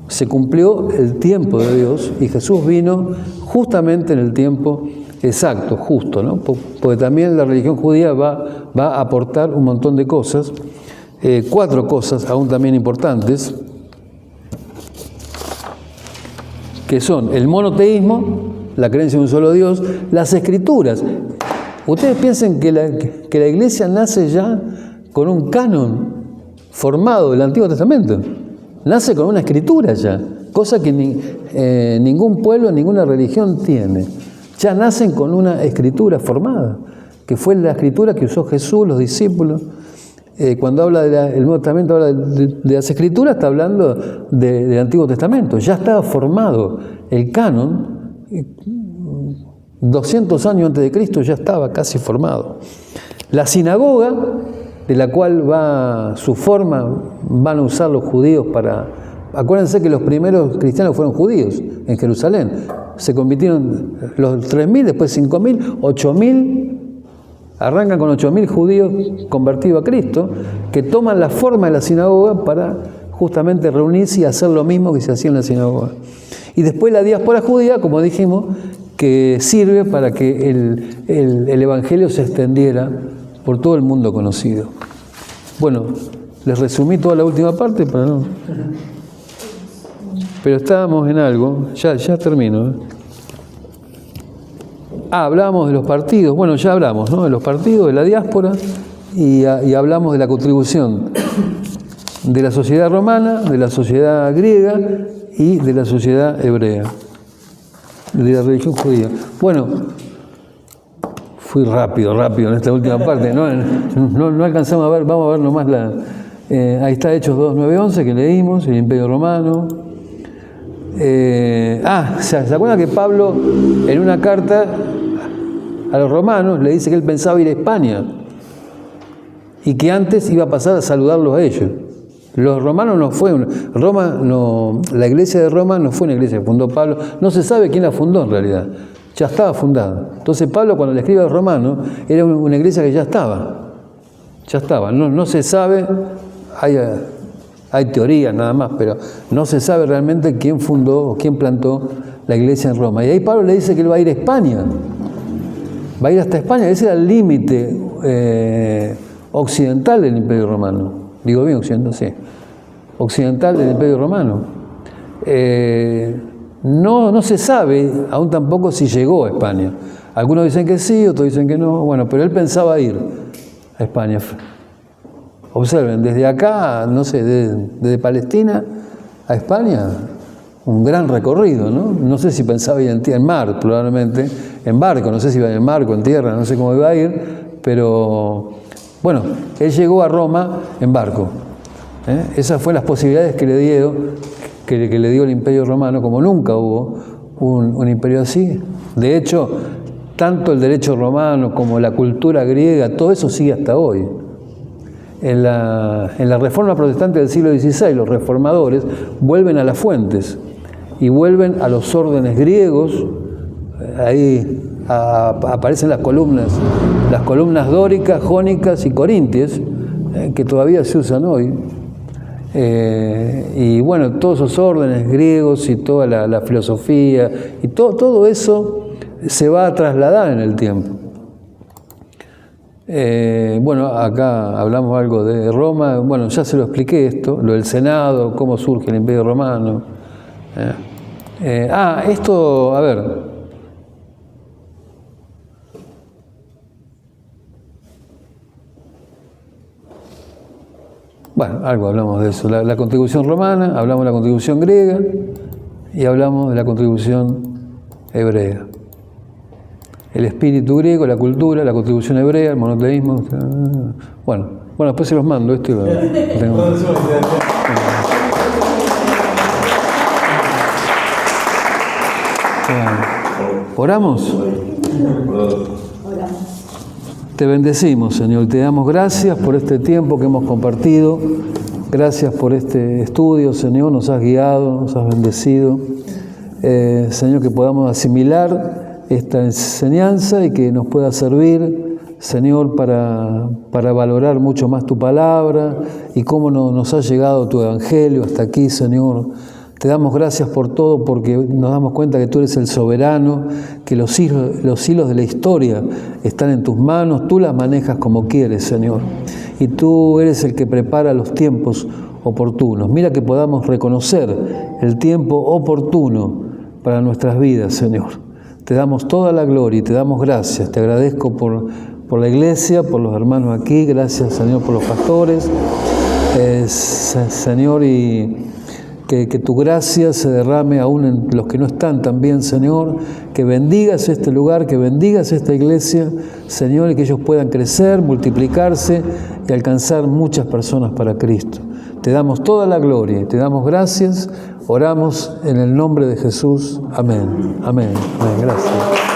Se cumplió el tiempo de Dios y Jesús vino justamente en el tiempo exacto, justo, ¿no? Porque también la religión judía va a aportar un montón de cosas, 4 cosas aún también importantes, que son el monoteísmo, la creencia en un solo Dios, las escrituras. Ustedes piensen que la iglesia nace ya con un canon formado del Antiguo Testamento. Nace con una escritura ya, cosa que ningún pueblo, ninguna religión tiene. Ya nacen con una escritura formada, que fue la escritura que usó Jesús, los discípulos. Cuando habla del Nuevo Testamento, habla de las escrituras, está hablando del Antiguo Testamento. Ya estaba formado el canon. 200 años antes de Cristo ya estaba casi formado. La sinagoga, de la cual su forma van a usar los judíos para... Acuérdense que los primeros cristianos fueron judíos en Jerusalén. Se convirtieron los 3.000, después 5.000, 8.000 Arrancan con 8.000 judíos convertidos a Cristo, que toman la forma de la sinagoga para justamente reunirse y hacer lo mismo que se hacía en la sinagoga. Y después la diáspora judía, como dijimos, que sirve para que el Evangelio se extendiera por todo el mundo conocido. Bueno, les resumí toda la última parte para no... Pero estábamos en algo, ya termino. Hablábamos de los partidos, bueno, ya hablamos, ¿no? De los partidos, de la diáspora, y hablamos de la contribución de la sociedad romana, de la sociedad griega y de la sociedad hebrea, de la religión judía. Bueno, fui rápido en esta última parte, no alcanzamos a ver, vamos a ver nomás ahí está Hechos 2, 9, 11 que leímos, el Imperio Romano. ¿Se acuerdan que Pablo en una carta a los romanos le dice que él pensaba ir a España y que antes iba a pasar a saludarlos a ellos? Los romanos la iglesia de Roma no fue una iglesia que fundó Pablo, no se sabe quién la fundó en realidad, ya estaba fundada. Entonces Pablo, cuando le escribe a los romanos, era una iglesia que ya estaba, no se sabe, hay teorías nada más, pero no se sabe realmente quién fundó o quién plantó la iglesia en Roma. Y ahí Pablo le dice que él va a ir a España, va a ir hasta España, ese era el límite occidental del Imperio Romano. Digo bien, occidental, sí. Occidental del Imperio Romano. No se sabe aún tampoco si llegó a España. Algunos dicen que sí, otros dicen que no. Bueno, pero él pensaba ir a España. Observen, desde acá, no sé, desde Palestina a España, un gran recorrido, ¿no? No sé si pensaba ir en mar, probablemente, en barco, no sé si iba en barco, en tierra, no sé cómo iba a ir, pero... Bueno, él llegó a Roma en barco. Esas fueron las posibilidades que le dio el Imperio Romano, como nunca hubo un imperio así. De hecho, tanto el derecho romano como la cultura griega, todo eso sigue hasta hoy. En la Reforma Protestante del siglo XVI, los reformadores vuelven a las fuentes y vuelven a los órdenes griegos. Ahí aparecen las columnas dóricas, jónicas y corintias, que todavía se usan hoy. Y bueno, todos esos órdenes griegos y toda la filosofía, y todo eso se va a trasladar en el tiempo. Bueno, acá hablamos algo de Roma, bueno, ya se lo expliqué esto, lo del Senado, cómo surge el Imperio Romano. Esto, a ver... Bueno, algo hablamos de eso. La contribución romana, hablamos de la contribución griega y hablamos de la contribución hebrea. El espíritu griego, la cultura, la contribución hebrea, el monoteísmo. Bueno, después se los mando. Esto lo tengo. ¿Oramos? Te bendecimos, Señor, te damos gracias por este tiempo que hemos compartido, gracias por este estudio, Señor, nos has guiado, nos has bendecido, Señor, que podamos asimilar esta enseñanza y que nos pueda servir, Señor, para valorar mucho más tu palabra y cómo nos ha llegado tu evangelio hasta aquí, Señor. Te damos gracias por todo porque nos damos cuenta que tú eres el soberano, que los hilos de la historia están en tus manos, tú las manejas como quieres, Señor. Y tú eres el que prepara los tiempos oportunos. Mira que podamos reconocer el tiempo oportuno para nuestras vidas, Señor. Te damos toda la gloria y te damos gracias. Te agradezco por la iglesia, por los hermanos aquí. Gracias, Señor, por los pastores. Señor, y... Que tu gracia se derrame aún en los que no están también, Señor, que bendigas este lugar, que bendigas esta iglesia, Señor, y que ellos puedan crecer, multiplicarse y alcanzar muchas personas para Cristo. Te damos toda la gloria y te damos gracias, oramos en el nombre de Jesús. Amén. Amén. Amén. Gracias.